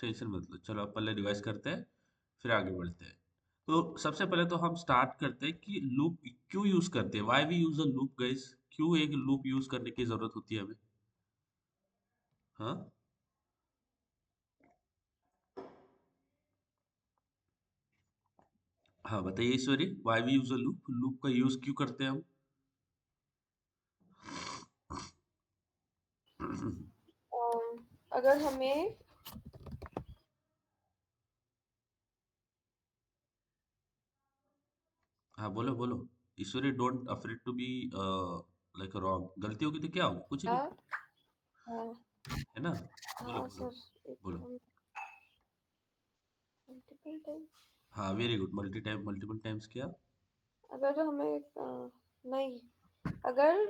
Tension मत लो, चलो अब पहले रिवाइज करते हैं, फिर आगे बढ़ते हैं। तो सबसे पहले तो हम स्टार्ट करते हैं कि लूप क्यों यूज करते हैं, why we use a loop guys. क्यों एक लूप यूज करने की जरूरत होती है हमें? हाँ, हाँ बताइए Ishwari, why we use a loop, loop का यूज क्यों करते हैं हम? अगर हमें हाँ बोलो बोलो Ishwari, don't afraid to be like wrong, गलती होगी तो क्या होगा, कुछ नहीं, हाँ हाँ है ना? बोलो हाँ बोलो सर, एक बोलो। Multiple time. हाँ very good, multi time, multiple times क्या? अगर हमें नहीं, अगर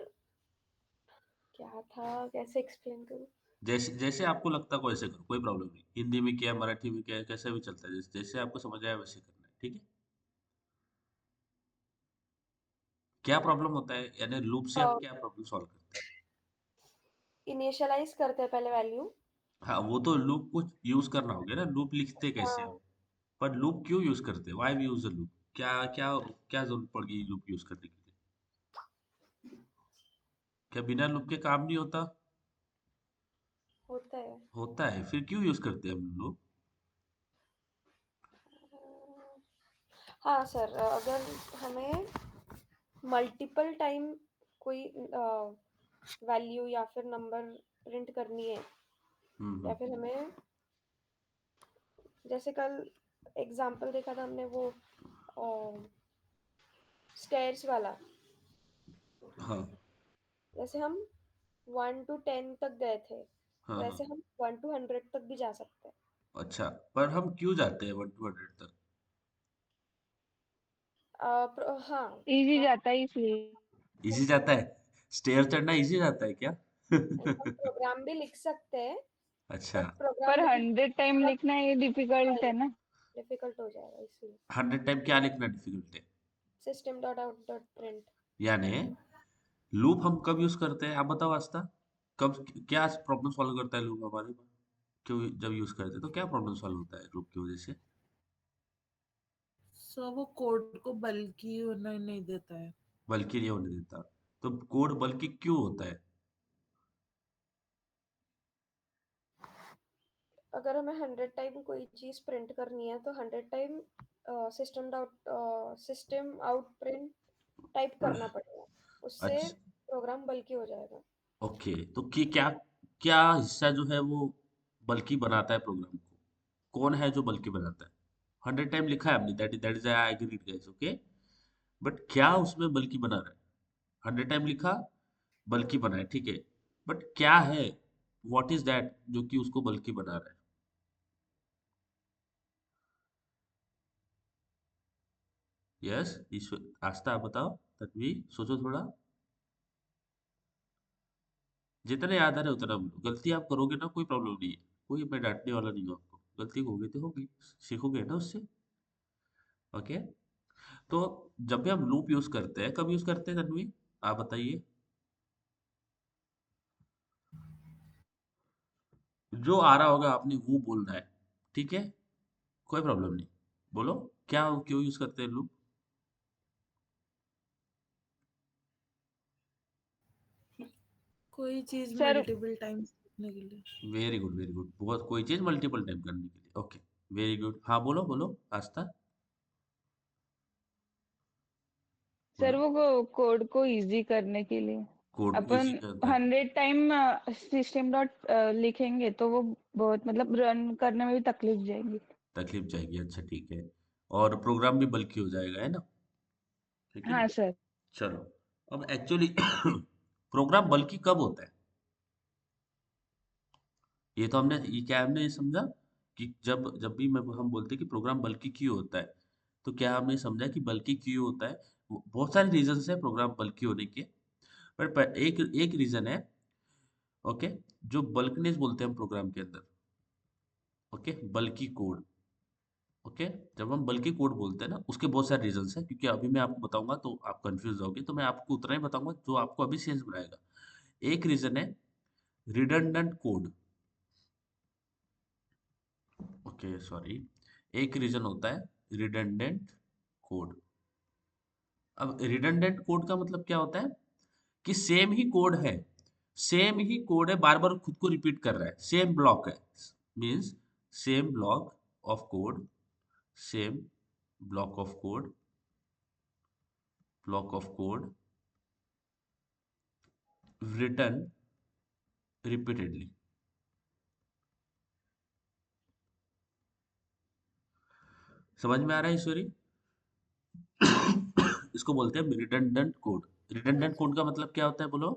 क्या था, कैसे एक्सप्लेन करूँ? जैसे जैसे आपको लगता है वैसे करो, कोई प्रॉब्लम नहीं, हिंदी में क्या, मराठी में क्या, कैसे भी चलता है, जैसे जैसे आपको समझ आया वैसे करना है, ठीक है? क्या प्रॉब्लम होता है, यानी लूप से हम क्या प्रॉब्लम सॉल्व करते हैं? इनिशियलाइज करते हैं पहले वैल्यू। हाँ वो तो लूप को यूज करना हो गया ना, लूप लिखते कैसे हम, हाँ, पर लूप क्यों यूज करते हैं, why we use a loop? क्या क्या क्या जरूरत पड़ गई लूप यूज करने के लिए? क्या बिना लूप के काम नहीं होता? होता है। होता है, फिर क्यों यूज करते हैं हम लोग? हाँ सर, अगर हमें मल्टीपल टाइम कोई वैल्यू या फिर नंबर प्रिंट करनी है, या हम्म। फिर हमें, जैसे कल एग्जाम्पल देखा था हमने वो स्टेयर्स वाला, हाँ जैसे हम 1 to 10 तक गए थे, हाँ हाँ। वैसे हम 1 to 100 तक भी जा सकते हैं। अच्छा, पर हम क्यों जाते हैं 1 to 100 तक? हाँ। इजी हम जाता है इसलिए। इजी जाता है? स्टेयर चढ़ना इजी जाता है क्या? हम प्रोग्राम भी लिख सकते हैं, अच्छा। बट प्रोग्राम पर लिखना 100 टाइम थोड़ा लिखना ये डिफिकल्ट है ना। डिफिकल्ट हो जाएगा, इसलिए 100 टाइम क्या लिखना डिफिकल्ट है? System dot out dot print. यानी लूप हम कब यूज करते हैं, आप बताओ आस्था, कब, क्या प्रॉब्लम सॉल्व करता है लूप हमारे में? क्यों जब यूज करते हैं तो क्या प्रॉब्लम सॉल्व होता है लूप की वजह से? सो वो कोड को बल्कि होने नहीं देता है। बल्कि नहीं होने देता, तो कोड बल्कि क्यों होता है? अगर हमें 100 टाइम कोई चीज प्रिंट करनी है तो 100 time system out print type करना पड़ेगा, उससे अच्छा, प्रोग्राम बल्कि हो जाएगा। ओके, तो क्या क्या हिस्सा जो है वो बल्कि बनाता है प्रोग्राम को, कौन है जो बल्कि बनाता है? 100 टाइम लिखा है हमने, that is I agreed guys, okay, but क्या उसमें बल्कि बना रहा है? 100 टाइम लिखा, बल्कि हम्म, बना है, ठीक है, बट क्या है, व्हाट इज दैट जो कि उसको बल्कि बना रहा है? यस ईश्वर, आस्था आप बताओ, तन्वी सोचो थोड़ा, जितना याद आ रहा है उतना बोलो, गलती आप करोगे ना कोई प्रॉब्लम नहीं है, कोई मैं डांटने वाला नहीं हूँ आपको, गलती होगी तो होगी, सीखोगे ना उससे, ओके? तो जब भी हम लूप यूज करते हैं, कब यूज करते हैं तन्वी, आप बताइए? जो आ रहा होगा आपने वो बोलना है, ठीक है, कोई प्रॉब्लम नहीं, बोलो क्या, क्यों यूज करते हैं लूप? कोई चीज सर मल्टीपल टाइम्स लिखने के लिए। वेरी गुड वेरी गुड, बहुत, कोई चीज मल्टीपल टाइम करने के लिए, ओके, वेरी गुड, हाँ बोलो बोलो आस्था, सर बोलो। वो कोड को इजी करने के लिए कोड को अपन इजी करता है, 100 टाइम सिस्टम डॉट लिखेंगे तो वो बहुत मतलब रन करने में भी तकलीफ जाएगी। तकलीफ जाएगी, अच्छा ठीक है, और प्रोग्राम भी बल्कि हो जाएगा, है ना? है कि नहीं? हाँ सर। चलो, अब एक्चुअली प्रोग्राम बल्कि कब होता है, ये तो हमने, ये क्या हमने ये समझा कि जब जब भी मैं हम बोलते हैं कि प्रोग्राम बल्कि क्यों होता है, तो क्या हमने समझा कि बल्कि क्यों होता है? बहुत सारे रीजंस है प्रोग्राम बल्कि होने के, पर एक एक रीजन है, ओके, जो बल्कनेस बोलते हैं हम प्रोग्राम के अंदर, ओके, बल्कि कोड, ओके, जब हम बल्कि कोड बोलते हैं ना, उसके बहुत सारे रीजंस हैं, क्योंकि अभी मैं आपको बताऊंगा तो आप कंफ्यूज होगे, तो मैं आपको उतना ही बताऊंगा जो आपको अभी सेंस बनाएगा। एक रीजन है रिडंडेंट कोड, ओके सॉरी, एक रीजन होता है रिडंडेंट कोड। अब रिडंडेंट कोड का मतलब क्या होता है कि सेम ही कोड है, सेम ही कोड है, बार बार खुद को रिपीट कर रहा है, सेम ब्लॉक है, means same block of code, same block of code, block of code written repeatedly। समझ में आ रहा है ईश्वरी? इसको बोलते हैं रिडंडेंट कोड। रिडंडेंट कोड का मतलब क्या होता है बोलो,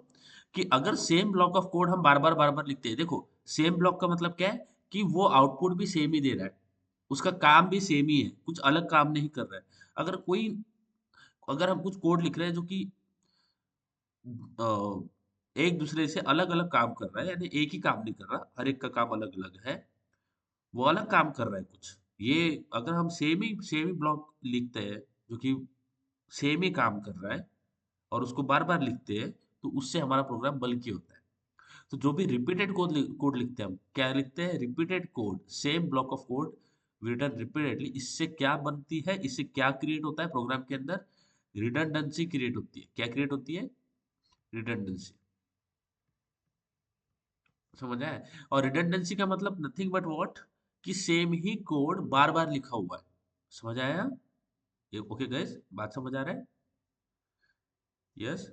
कि अगर सेम ब्लॉक ऑफ कोड हम बार बार लिखते हैं, देखो सेम ब्लॉक का मतलब क्या है कि वो आउटपुट भी सेम ही दे रहा है, उसका काम भी सेम ही है, कुछ अलग काम नहीं कर रहा है। अगर कोई, अगर हम कुछ कोड लिख रहे हैं जो कि अ, एक दूसरे से अलग अलग काम कर रहा है, यानी एक ही काम नहीं कर रहा, हर एक का काम अलग अलग है, वो अलग काम कर रहा है कुछ, ये अगर हम सेम ही ब्लॉक लिखते हैं जो कि सेम ही काम कर रहा है और उसको बार बार लिखते हैं, तो उससे हमारा प्रोग्राम बल्कि होता है। तो जो भी रिपीटेड कोड लिखते हैं, हम क्या लिखते हैं, repeated code, same block of code return repeatedly. इससे क्या बनती है, इससे क्या क्रिएट होता है प्रोग्राम के अंदर, रिडंडेंसी क्रिएट होती है। क्या क्रिएट होती है, रिडंडेंसी। समझ आया? और रिडंडेंसी का मतलब नथिंग बट व्हाट, कि सेम ही कोड बार बार लिखा हुआ है। समझ आया? ये ओके गाइस, बात समझ आ रहा है? यस,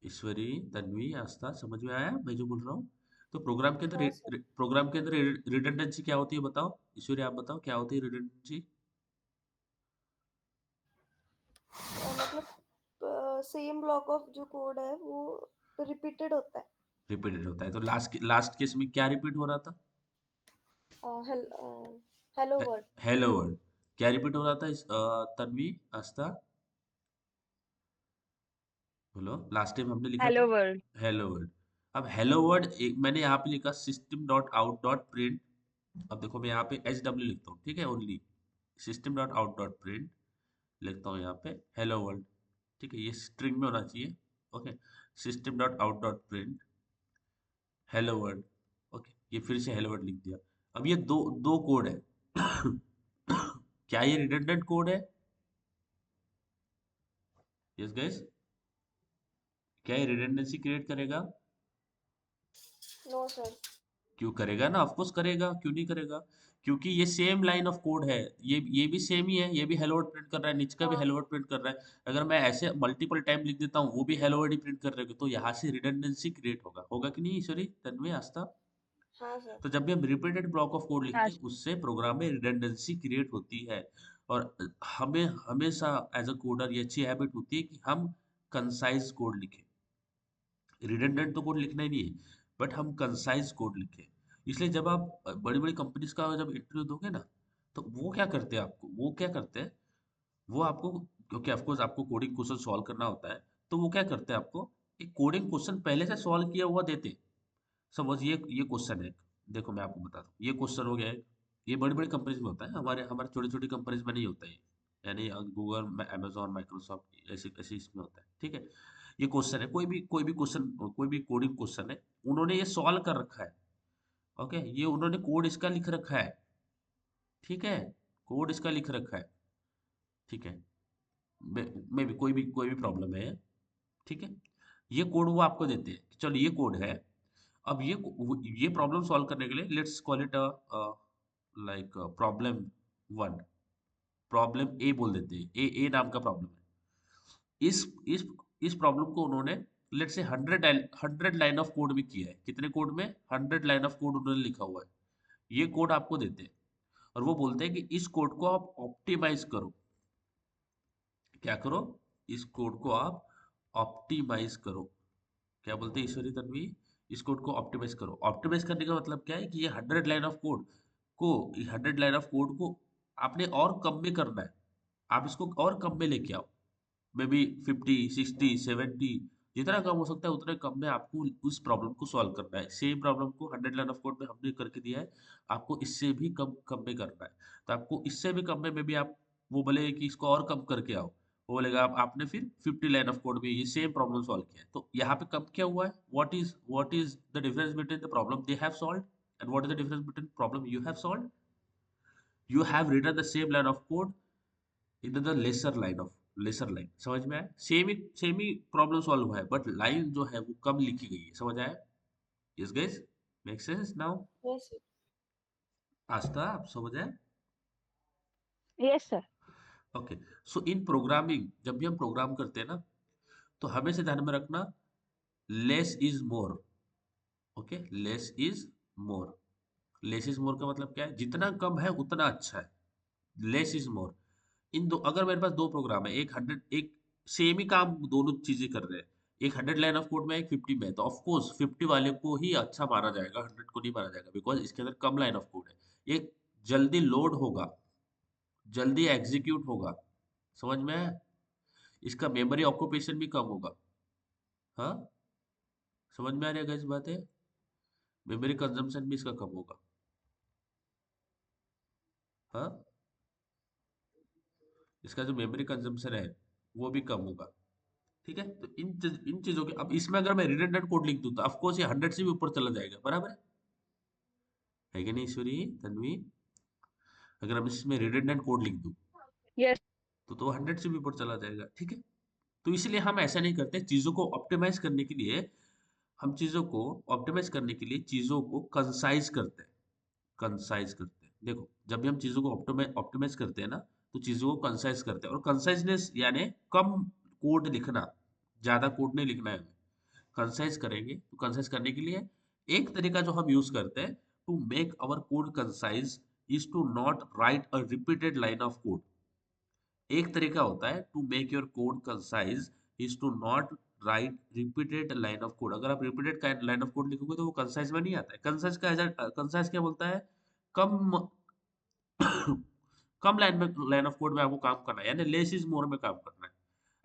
ईश्वरी, तन्वी, आस्था, समझ में आया मैं जो बोल रहा हूँ? तो हाँ सर। प्रोग्राम के अंदर रिडंडेंसी क्या होती है बताओ, ईश्वरी आप बताओ क्या होती है रिडंडेंसी? मतलब सेम ब्लॉक ऑफ जो कोड है वो रिपीटेड होता है। रिपीटेड होता है। तो लास्ट केस में क्या रिपीट हो रहा था? Hello word. Hello word. क्या रिपीट हो रहा था तन्वी, आस्था, बोलो, लास्ट टाइम हमने लिखा था हेलो वर्ल्ड। Hello word. अब हेलो वर्ड एक मैंने यहाँ पे लिखा system dot out dot print. अब देखो मैं यहाँ पे एच डब्ल्यू लिखता हूँ, ठीक है, only system dot out dot print लिखता हूँ यहाँ पे हेलो वर्ल्ड, ठीक है, ये स्ट्रिंग में होना चाहिए। Okay, system dot out dot print hello world. Okay, ये फिर से हेलो वर्ल्ड लिख दिया। अब ये दो दो कोड है। क्या ये रिडंडेंट कोड है? यस गाइस, क्या ये रिडंडेंसी क्रिएट करेगा? No sir. क्यों करेगा ना, ऑफ कोर्स करेगा, क्यों नहीं करेगा? क्योंकि ये सेम लाइन ऑफ कोड है, ये भी सेम ही है, ये भी हेलो वर्ड प्रिंट कर रहा है, नीचे का भी हाँ हेलो वर्ड प्रिंट कर रहा है। अगर मैं ऐसे मल्टीपल टाइम लिख देता हूँ वो भी हेलो वर्ड ही प्रिंट कर रहे हो, तो यहाँ से रिडंडेंसी क्रिएट होगा, होगा कि नहीं ईश्वरी, तन्वी, आस्था? हाँ सर। तो जब भी हम रिपीटेड ब्लॉक ऑफ कोड हाँ लिखते हैं उससे प्रोग्राम में रिडंडेंसी क्रिएट होती है। और हमें हमेशा एज अ कोडर ये अच्छी हैबिट होती है कि हम कंसाइज कोड लिखें। रिडंडेंट तो कोड लिखना ही नहीं है, बट हम कंसाइज कोड लिखें। इसलिए जब आप बड़ी बड़ी कंपनीज का जब इंटरव्यू दोगे ना, तो वो क्या करते हैं आपको, वो क्या करते हैं, वो आपको, क्योंकि ऑफकोर्स आपको कोडिंग क्वेश्चन सॉल्व करना होता है, तो वो क्या करते हैं आपको एक कोडिंग क्वेश्चन पहले से सॉल्व किया हुआ देते हैं। सपोज ये क्वेश्चन है, देखो मैं आपको बताता हूँ, ये क्वेश्चन हो गया है, ये बड़ी बड़ी कंपनीज में होता है, हमारे हमारे छोटी छोटी कंपनीज में नहीं होता है, यानी गूगल, अमेजोन, माइक्रोसॉफ्ट ऐसे ऐसे इसमें होता है, ठीक है। ये क्वेश्चन है, कोई भी क्वेश्चन, कोई भी कोडिंग क्वेश्चन है, उन्होंने ये सॉल्व कर रखा है। ओके, ये उन्होंने कोड इसका लिख रखा है, ठीक है, कोड इसका लिख रखा है, ठीक है, में भी कोई भी प्रॉब्लम है, ठीक है, ये कोड वो आपको देते हैं कि चलो ये कोड है। अब ये प्रॉब्लम सॉल्व करने के लिए let's call it like problem one, problem A बोल देते हैं, ए नाम का प्रॉब्लम है। इस प्रॉब्लम को उन्होंने let's say 100 line of code में किया है। कितने कोड में? 100 लाइन ऑफ कोड उन्होंने लिखा हुआ है। ये कोड आपको देते हैं और वो बोलते हैं कि इस कोड को आप ऑप्टिमाइज करो। क्या करो? इस कोड को आप ऑप्टिमाइज करो। क्या बोलते हैं ईश्वरी, तन्वी? इस कोड को ऑप्टिमाइज करो। ऑप्टिमाइज करने का मतलब क्या है कि ये 100 लाइन ऑफ कोड को आपने और कम में करना है। आप इसको और कम में लेके आओ, मे बी 50, 60, 70, जितना कम हो सकता है उतने कम में आपको उस प्रॉब्लम को सॉल्व करना है। सेम प्रॉब्लम को 100 लाइन ऑफ कोड में हमने करके दिया है, आपको इससे भी कम कम में करना है। तो आपको इससे भी कम में भी आप, वो बोले कि इसको और कम करके आओ, वो बोलेगा आपने फिर 50 लाइन ऑफ कोड में ये सेम प्रॉब्लम सॉल्व किया है। तो यहाँ पे कम क्या हुआ है, what is the difference between the problem they have solved and what is the difference between problem you have solved? You have written the same line of code in the lesser line. समझ में आया? Same ही problem solve हुआ है, but line जो है वो कम लिखी गई है। समझ आया? Yes guys, make sense now? Yes, sir. आस्था, आप समझ आए? Yes sir. ओके। सो इन प्रोग्रामिंग जब भी हम प्रोग्राम करते हैं ना, तो हमेशा ध्यान में रखना, less is more. Okay, less is more. Less is more का मतलब क्या है? जितना कम है उतना अच्छा है। Less is more. इन दो, अगर मेरे पास दो प्रोग्राम है, एक 100, एक सेम ही काम दोनों चीजें कर रहे हैं, एक 100 लाइन ऑफ कोड में, एक 50 में, तो ऑफ कोर्स 50 वाले को ही अच्छा माना जाएगा, 100 को नहीं माना जाएगा, बिकॉज इसके अंदर कम लाइन ऑफ कोड है। ये जल्दी लोड होगा, जल्दी एग्जीक्यूट होगा। समझ में आया? इसका मेमोरी ऑक्यूपेशन भी कम होगा। हाँ, समझ में आ रही है इस बात है? मेमोरी कंजम्पशन भी इसका कम होगा। हाँ, इसका जो मेमोरी कंजम्पशन है वो भी कम होगा। ठीक है, तो इन चीजों के, अब इसमें अगर मैं रिडंडेंट कोड लिख दूं तो ऑफ कोर्स ये 100 से भी ऊपर चला जाएगा। बराबर है कि नहीं ईश्वरी, तन्वी? अगर हम इसमें रिडंडेंट कोड लिख दूं यस। तो 100 से भी ऊपर चला जाएगा। ठीक है, तो इसलिए हम ऐसा नहीं करते। चीजों को ऑप्टिमाइज करने के लिए, हम चीजों को ऑप्टिमाइज करने के लिए चीजों को कंसाइज करते हैं। कंसाइज करते हैं। देखो, जब भी हम चीजों को ऑप्टिमाइज करते हैं ना, तो चीजों को कंसाइज करते हैं। और कंसाइजनेस यानी कम कोड लिखना, ज्यादा कोड नहीं लिखना है हमें। कंसाइज करेंगे, तो कंसाइज करने के लिए एक तरीका जो हम यूज करते हैं to make our code concise is to not write a repeated line of code. एक तरीका होता है to make your code concise is to not write repeated line of code. अगर आप रिपीटेड लाइन ऑफ कोड लिखोगे तो वो concise में नहीं आता है। कंसाइज क्या बोलता है? कम कम लाइन ऑफ कोड में आपको काम करना है, यानी लेस इज मोर में काम करना है।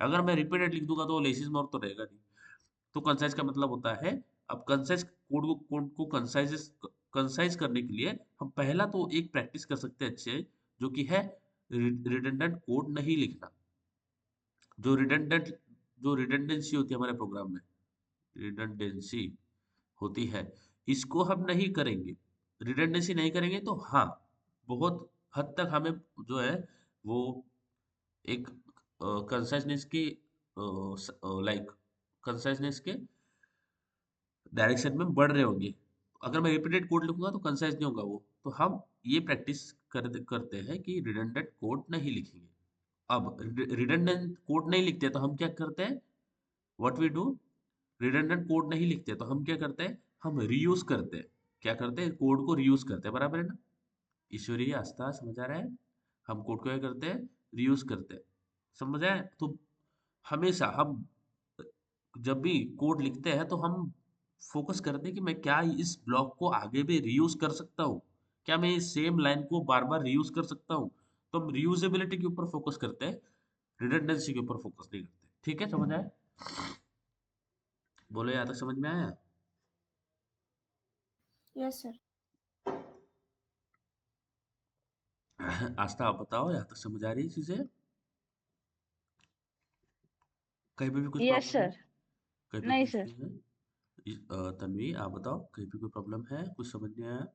अगर मैं रिपीटेड लिख दूंगा तो लेस इज मोर तो रहेगा नहीं। तो कंसाइज का मतलब होता है, अब कंसाइज कोड को कंसाइज करने के लिए हम पहला तो एक प्रैक्टिस कर सकते हैं अच्छे, जो कि है रिडंडेंट कोड नहीं लिखना। जो रिडंडेंट जो रिडंडेंसी होती है हमारे प्रोग्राम में, रिडंडेंसी होती है, इसको हम नहीं करेंगे। रिडंडेंसी नहीं करेंगे तो हाँ, बहुत हद तक हमें जो है वो एक कंसाइजनेस के, लाइक कंसाइजनेस के डायरेक्शन में बढ़ रहे होंगे। अगर मैं रिपीटेड कोड लिखूंगा तो कंसाइज नहीं होगा वो। तो हम ये प्रैक्टिस करते हैं कि रिडंडेंट कोड नहीं लिखेंगे। अब रिडंडेंट कोड नहीं लिखते तो हम क्या करते हैं? What we do? Redundant code नहीं लिखते तो हम क्या करते हैं? हम रीयूज करते हैं। क्या करते हैं? कोड को रीयूज करते हैं। बराबर है ना ईश्वरीय, आस्था, समझ आ रहा है? हम कोड को क्या करते हैं? रीयूज करते हैं। समझ आए? तो हमेशा हम जब भी कोड लिखते हैं तो हम फोकस करते हैं कि मैं क्या इस ब्लॉक को आगे भी रीयूज कर सकता हूँ, क्या मैं इस सेम लाइन को बार बार रीयूज कर सकता हूँ। तो हम रीयूजेबिलिटी के ऊपर फोकस करते हैं, रिडंडेंसी के ऊपर फोकस नहीं करते। ठीक है, समझ आए? बोलो, यहाँ तक समझ में आया? Yes, sir. आस्था, आप बताओ, यहाँ तक समझ आ रही है चीजें? कहीं पे भी कुछ यस प्रॉब्लम है? सर। कहीं पे नहीं कुछ सर। नहीं है? तन्वी, आप बताओ, कहीं पे कोई प्रॉब्लम है? कुछ समझ नहीं आया?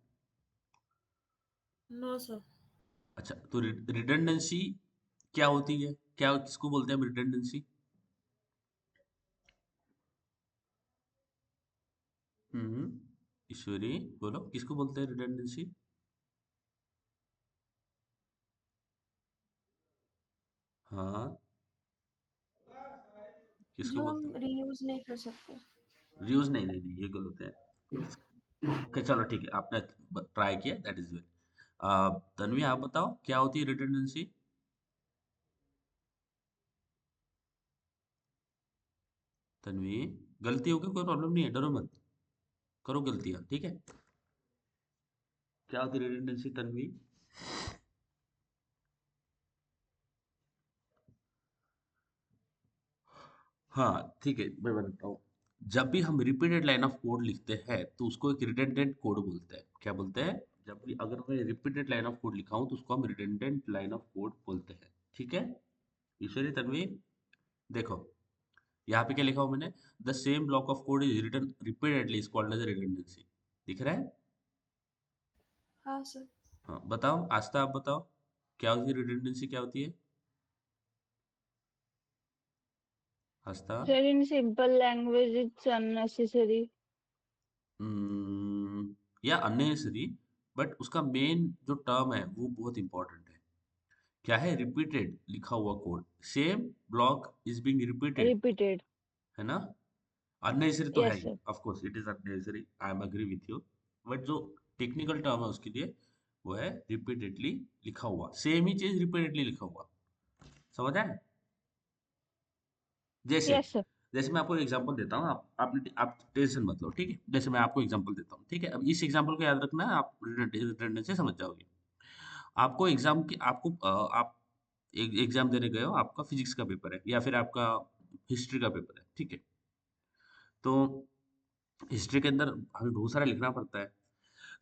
No sir. अच्छा, तो रिडंडेंसी क्या होती है? क्या, किसको बोलते हैं रिडंडेंसी? हम्म, ईश्वरी, बोलो, किसको बोलते हैं रिडंडेंसी? हाँ, किसको जो बोलते हम हैं? रीयूज नहीं कर सकते। रियूज नहीं, नहीं, नहीं, ये गलत है। Okay, चलो ठीक है, आपने ट्राई किया, दैट इज वेल। तन्वी, आप बताओ, क्या होती है रिडंडेंसी? तन्वी, गलती होगी कोई प्रॉब्लम नहीं है, डरो मत, करो गलतियां, ठीक है? क्या होती है रिडंडेंसी, तन्वी? हाँ, ठीक है, मैं बताता हूँ। जब भी हम रिपीटेड लाइन ऑफ कोड लिखते हैं तो उसको एक रिडंडेंट कोड बोलते हैं। क्या बोलते हैं? जब भी अगर मैं रिपीटेड लाइन ऑफ कोड लिखा हूँ तो उसको हम रिडंडेंट लाइन ऑफ कोड बोलते हैं। ठीक है ईश्वरी, तन्वी, देखो, यहाँ पे क्या लिखा हूँ मैंने? The same block of code is written repeatedly is called as redundancy. दिख रहा है? हाँ सर। हाँ बताओ, आस्था आप बताओ, क्या होती है रिडंडेंसी, क्या होती है आस्था? Sir, in simple language, it's unnecessary. या अननेसेसरी, बट उसका मेन जो टर्म है वो बहुत इंपॉर्टेंट है। क्या है? रिपीटेड लिखा हुआ code, same block is being repeated, Repeated. है ना? अननेसेसरी तो है Yes, ही, sir. Of course it is unnecessary, I am agree with you, but जो टेक्निकल टर्म है उसके लिए वो है रिपीटेडली लिखा हुआ, सेम ही चीज रिपीटेडली लिखा हुआ। समझ आए? जैसे Yes, sir. जैसे मैं आपको एग्जांपल देता हूँ, आप टेंशन मत लो, ठीक है? जैसे मैं आपको एग्जांपल देता हूँ, ठीक है? अब इस एग्जांपल को याद रखना, आप रिडंडेंसी समझ जाओगे। आपको एग्जाम की आपको आप एक एग्जाम देने गए हो, आपका फिजिक्स का पेपर है या फिर आपका हिस्ट्री का पेपर है, ठीक है? तो हिस्ट्री के अंदर हमें बहुत सारा लिखना पड़ता है।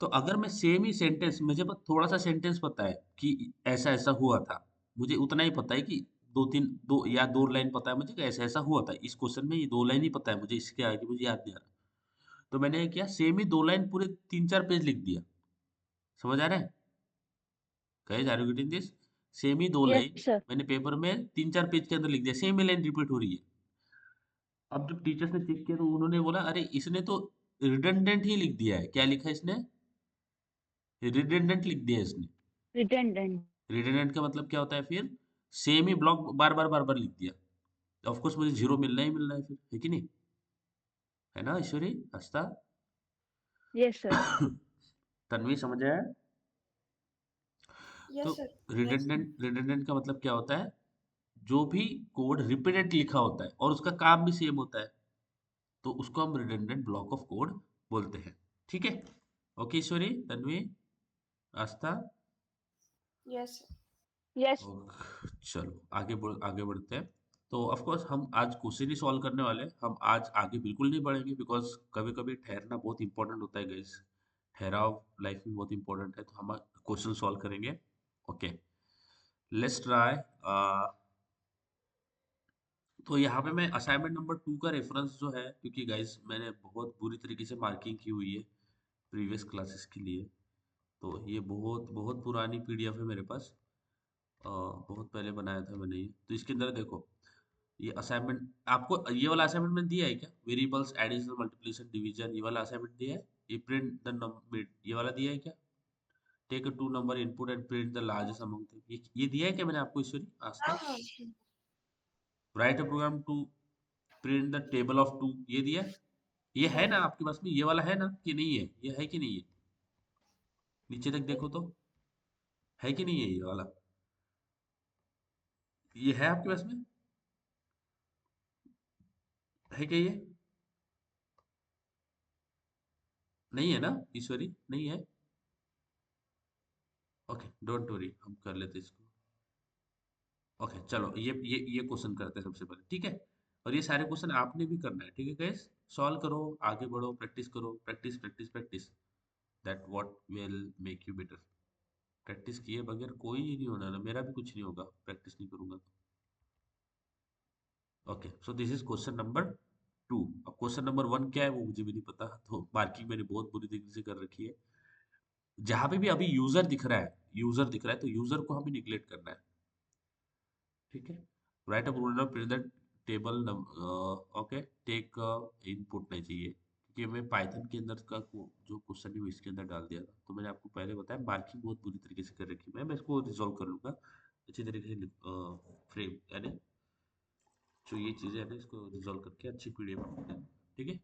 तो अगर मैं सेम ही सेंटेंस, मुझे बस थोड़ा सा सेंटेंस पता है कि ऐसा ऐसा हुआ था, मुझे उतना ही पता है कि दो या दो लाइन पता है मुझे कि ऐसा ऐसा हुआ था, इस क्वेश्चन में ये दो लाइन ही पता है मुझे, इसके आगे मुझे याद नहीं आ रहा। तो मैंने क्या, सेम ही दो लाइन पूरे तीन चार पेज लिख दिया। समझ आ रहा है? कहे जा रहे हो गेटिंग दिस? सेम ही दो Yes, लाइन sir. मैंने पेपर में तीन चार पेज के अंदर लिख दिया, सेम ही लाइन रिपीट हो रही है। अब जब टीचर्स ने चेक किया तो उन्होंने बोला, अरे इसने तो रिडंडेंट ही लिख दिया है। क्या लिखा है इसने? रिडंडेंट लिख दिया है इसने। Redundant. रिडंडेंट का मतलब क्या होता है फिर? सेम ही ब्लॉक बार बार लिख दिया। ऑफ कोर्स मुझे जीरो मिलना ही मिलना है फिर, है कि नहीं? है ना ईश्वरी, हंसता? Yes, sir. तन्वी समझ आया? तो yes sir. Yes, sir. Redundant का मतलब क्या होता है? जो भी कोड रिपीटेड लिखा होता है और उसका काम भी सेम होता है, तो उसको हम रिडंडेंट ब्लॉक ऑफ कोड बोलते हैं। ठीक है? Okay Ishwari, Tanvi, Astha? Yes sir. Yes. चलो आगे बढ़ते हैं। तो ऑफ कोर्स हम आज क्वेश्चन ही सॉल्व करने वाले हैं, हम आज आगे बिल्कुल नहीं बढ़ेंगे, बिकॉज कभी कभी ठहरना बहुत इंपॉर्टेंट होता है गाइस। ठहराव लाइफ में बहुत इंपॉर्टेंट है, तो हम क्वेश्चन सॉल्व करेंगे। Okay, let's try. तो यहाँ पे मैं असाइनमेंट नंबर 2 का रेफरेंस जो है, क्योंकि गाइस मैंने बहुत बुरी तरीके से मार्किंग की हुई है प्रीवियस क्लासेस के लिए, तो ये बहुत बहुत पुरानी पीडीएफ है मेरे पास। बहुत पहले बनाया था मैंने ये, तो इसके अंदर देखो, ये असाइनमेंट आपको, ये वाला असाइनमेंट मैंने दिया है क्या? वेरिएबल्स एडिशन मल्टीप्लिकेशन डिवीजन, ये वाला असाइनमेंट दिया है? ये प्रिंट द नंबर, ये वाला दिया है क्या? Take a two number input and print the largest among them, ये दिया है क्या मैंने आपको ईश्वरी, आज हाँ तक? हाँ। Write a program to print the table of two, ये दिया है? ये है ना आपके पास में? ये वाला है ना कि नहीं है? ये है कि नहीं है? नीचे तक देखो तो, है कि नहीं है ये वाला? ये है आपके पास में? है क्या ये? नहीं है ना ईश्वरी, नहीं है? ओके डोंट वरी, हम कर लेते इसको। ओके चलो, ये क्वेश्चन करते हैं सबसे पहले, ठीक है? और ये सारे क्वेश्चन आपने भी करना है, ठीक है गाइस? सॉल्व करो, आगे बढ़ो, प्रैक्टिस करो, practice practice practice, that what will make you better. Practice किए बगैर कोई नहीं होना ना, मेरा भी कुछ नहीं होगा प्रैक्टिस नहीं करूंगा तो। Okay, so this is question number 2। अब क्वेश्चन नंबर 1 क्या है वो मुझे भी नहीं पता, तो मार्किंग मैंने बहुत बुरी तरीके से कर रखी है। जहां पे भी अभी यूजर दिख रहा है, यूजर दिख रहा है, तो यूजर को हमें निग्लेक्ट करना है, ठीक है? Write up rule print the table, okay, take input नहीं चाहिए, क्योंकि मैं पाइथन के अंदर का जो क्वेश्चन है वो इसके अंदर डाल दिया था, तो मैंने आपको पहले बताया मार्किंग बहुत बुरी तरीके से कर रखी है। मैं इसको रिजॉल्व कर लूंगा अच्छी तरीके से, फ्रेम यानी जो ये चीजें है ना, इसको रिजॉल्व करके अच्छी पीडीएफ बनाते हैं, ठीक है?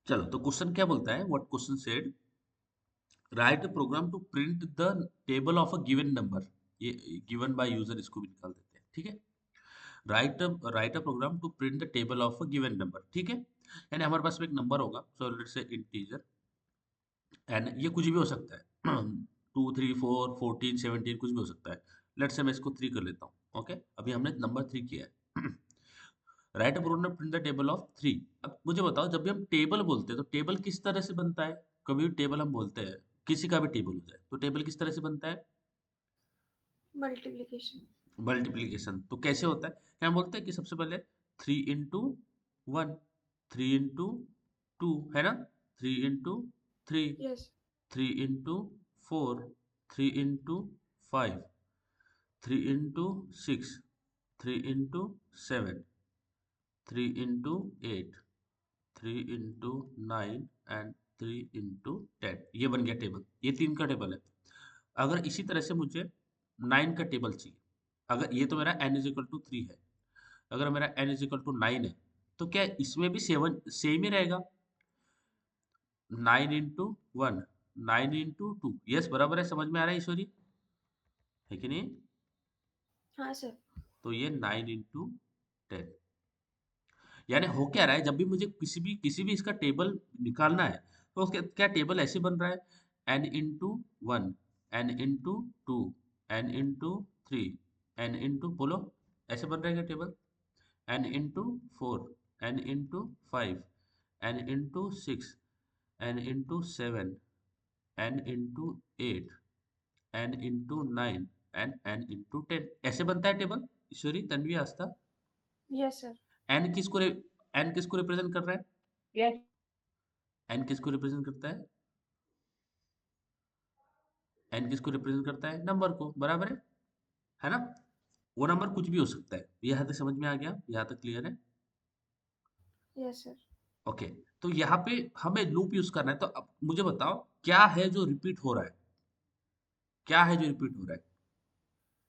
चलो, तो क्वेश्चन क्या बोलता है, what question said, write a program to print the table of a given number, ये गिवन बाय यूजर, इसको भी निकाल देते हैं, ठीक है? Write a program to print the table of a given number, ठीक है? यानी हमारे पास में एक नंबर होगा, so let's say integer, and ये कुछ भी हो सकता है 2 3 4 14 17, कुछ भी हो सकता है। लेट्स से मैं इसको 3 कर लेता हूँ, ओके? अभी हमने नंबर 3 किया है। Write a program print the table of 3। अब मुझे बताओ, जब भी हम टेबल बोलते हैं तो टेबल किस तरह से बनता है? कभी भी टेबल हम बोलते हैं, किसी का भी टेबल हो जाए, तो टेबल किस तरह से बनता है? मल्टीप्लिकेशन। मल्टीप्लीकेशन। तो कैसे होता है? क्या हम बोलते हैं कि सबसे पहले 3 इंटू 1, 3 इंटू 2 है ना, 3 into 3, Yes. 3 into 4, 3 into 5, 3 into 6, 3 into 7, 3 into 8, 3 into 9 and 3 into 10। ये बन गया टेबल, ये 3 का टेबल है। अगर इसी तरह से मुझे 9 का टेबल चाहिए, अगर ये तो मेरा n इज इक्वल टू 3 है, अगर मेरा n इज इक्वल टू 9 है, तो क्या इसमें भी 7 सेम ही रहेगा? 9 इंटू 1, 9 इंटू 2, यस बराबर है, समझ में आ रहा है ईश्वरी, है कि नहीं? हाँ सर। तो ये 9 इंटू 10, यानी हो क्या रहा है, जब भी मुझे किसी भी इसका टेबल निकालना है, तो उसका क्या टेबल ऐसे बन रहा है, n into 1, n into 2, n into 3, n into, बोलो ऐसे बन रहा है क्या table? n into 4, n into 5, n into 6, n into 7, n into 8, n into 9 and n into 10, ऐसे बनता है टेबल ईश्वरी, तन्वी, आस्था। Yes sir. n किसको n किसको रिप्रेजेंट कर रहा है? यस n किसको रिप्रेजेंट करता है? n किसको रिप्रेजेंट करता है? नंबर को, बराबर है ना? वो नंबर कुछ भी हो सकता है। ये यहाँ तक समझ में आ गया? यहाँ तक क्लियर है? Yes sir. ओके, तो यहाँ पे हमें लूप यूज करना है, तो अब मुझे बताओ क्या है जो रिपीट हो रहा है? क्या है जो रिपीट हो रहा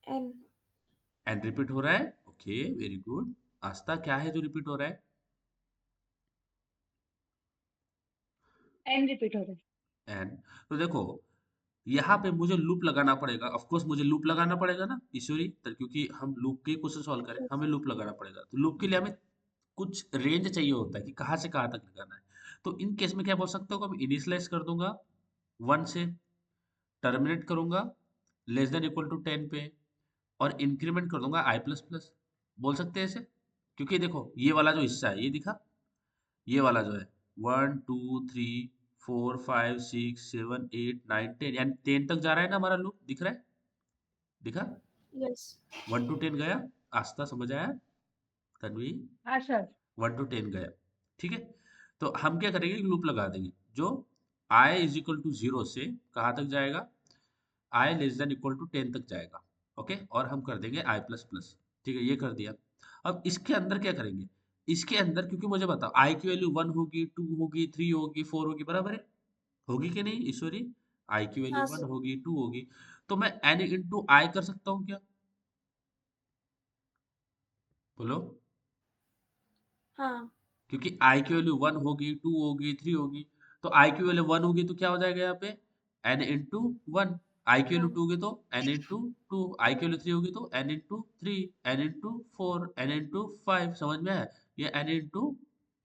N. है? एन रिपीट हो रहा है, ओके वेरी गुड। आस्था, क्या है जो रिपीट हो रहा है? एन रिपीट हो रहा है। एन। तो देखो, यहाँ पे मुझे लूप लगाना पड़ेगा, ऑफ कोर्स मुझे लूप लगाना पड़ेगा ना ईश्वरी, क्योंकि हम लूप के क्वेश्चन सॉल्व करें, Yes. हमें लूप लगाना पड़ेगा। तो लूप के लिए हमें कुछ रेंज चाहिए होता है कि कहाँ से कहाँ तक लगाना है। तो इन केस में क्या बोल सकते हो, मैं इनिशियलाइज कर दूंगा 1 से, टर्मिनेट करूंगा लेस देन इक्वल टू 10 पे, और इंक्रीमेंट कर दूंगा आई प्लस प्लस। बोल सकते हैं ऐसे, क्योंकि देखो ये वाला जो हिस्सा है ये दिखा, ये वाला जो है 1 2 3 4 5 6 7 8 9 10, यानी 10 तक जा रहा है ना हमारा लूप, दिख रहा है? दिखा? Yes. 1 टू 10 गया। आस्था समझ आया? तन्वी? हाँ सर। 1 टू 10 गया, ठीक है। तो हम क्या करेंगे, लूप लगा देंगे जो i इज इक्वल टू 0 से कहाँ तक जाएगा, i less than equal to 10 तक जाएगा, ओके। और हम कर देंगे i प्लस प्लस, ठीक है, ये कर दिया। अब इसके अंदर क्या करेंगे, इसके अंदर क्योंकि मुझे बताओ i की वैल्यू 1 होगी, 2 होगी, 3 होगी, 4 होगी, बराबर है? होगी कि नहीं ईश्वरी? i की वैल्यू हाँ 1 सर। होगी, 2 होगी, तो मैं n इंटू आई कर सकता हूँ क्या? बोलो। हाँ। क्योंकि i की वैल्यू 1 होगी, 2 होगी, 3 होगी, तो i की वैल्यू 1 होगी तो क्या हो जाएगा यहाँ पे, n इंटू 1। i की वैल्यू 2 वन। होगी तो n इंटू 2, i की वैल्यू 3 होगी तो n into 3, n into 4, n into 5, समझ में आया? ये n इंटू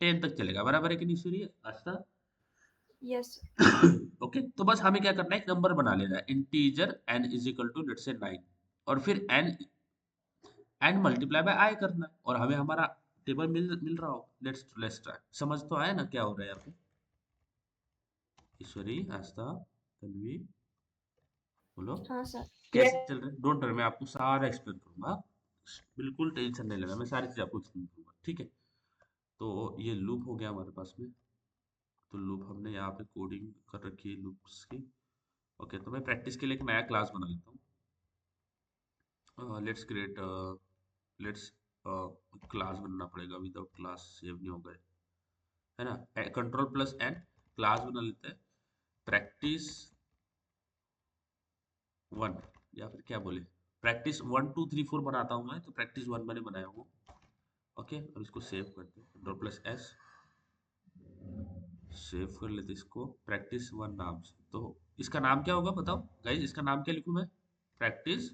10 तक चलेगा, बराबर है कि नहीं सूर्य? अच्छा। Yes. ओके, तो बस हमें क्या करना है, एक नंबर बना लेना है, integer n is equal to let's say 9, और फिर n मल्टीप्लाई बाय i करना है, और हमें हमारा टेबल मिल मिल रहा हो। Let's try. समझ तो आया ना क्या हो रहा है यहाँ पे? ईश्वरी, आस्था, तन्वी, बोलो। हाँ सर। कैसे चल रहा है? डोंट वरी, मैं आपको सारा एक्सप्लेन करूंगा, बिल्कुल टेंशन नहीं लेना, मैं सारी चीज आपको एक्सप्लेन करूंगा, ठीक है। तो ये लूप हो गया हमारे पास में, तो लूप हमने यहाँ पे कोडिंग कर रखी है लूप्स की। ओके, तो मैं प्रैक्टिस के लिए एक नया क्लास बना लेता हूँ। लेट्स क्लास बनना पड़ेगा, विदाउट क्लास सेव नहीं होगा, है ना? कंट्रोल प्लस एन, क्लास बना लेते हैं, प्रैक्टिस 1, या फिर क्या बोले, प्रैक्टिस 1 2 3 4 बनाता हूँ मैं, तो प्रैक्टिस 1 मैंने बनाया हूँ। ओके, अब इसको सेव करते हैं, कंट्रोल प्लस एस, सेव कर लेते हैं इसको प्रैक्टिस 1 नाम से। तो इसका नाम क्या होगा बताओ गाइज, इसका नाम क्या लिखूं मैं? Practice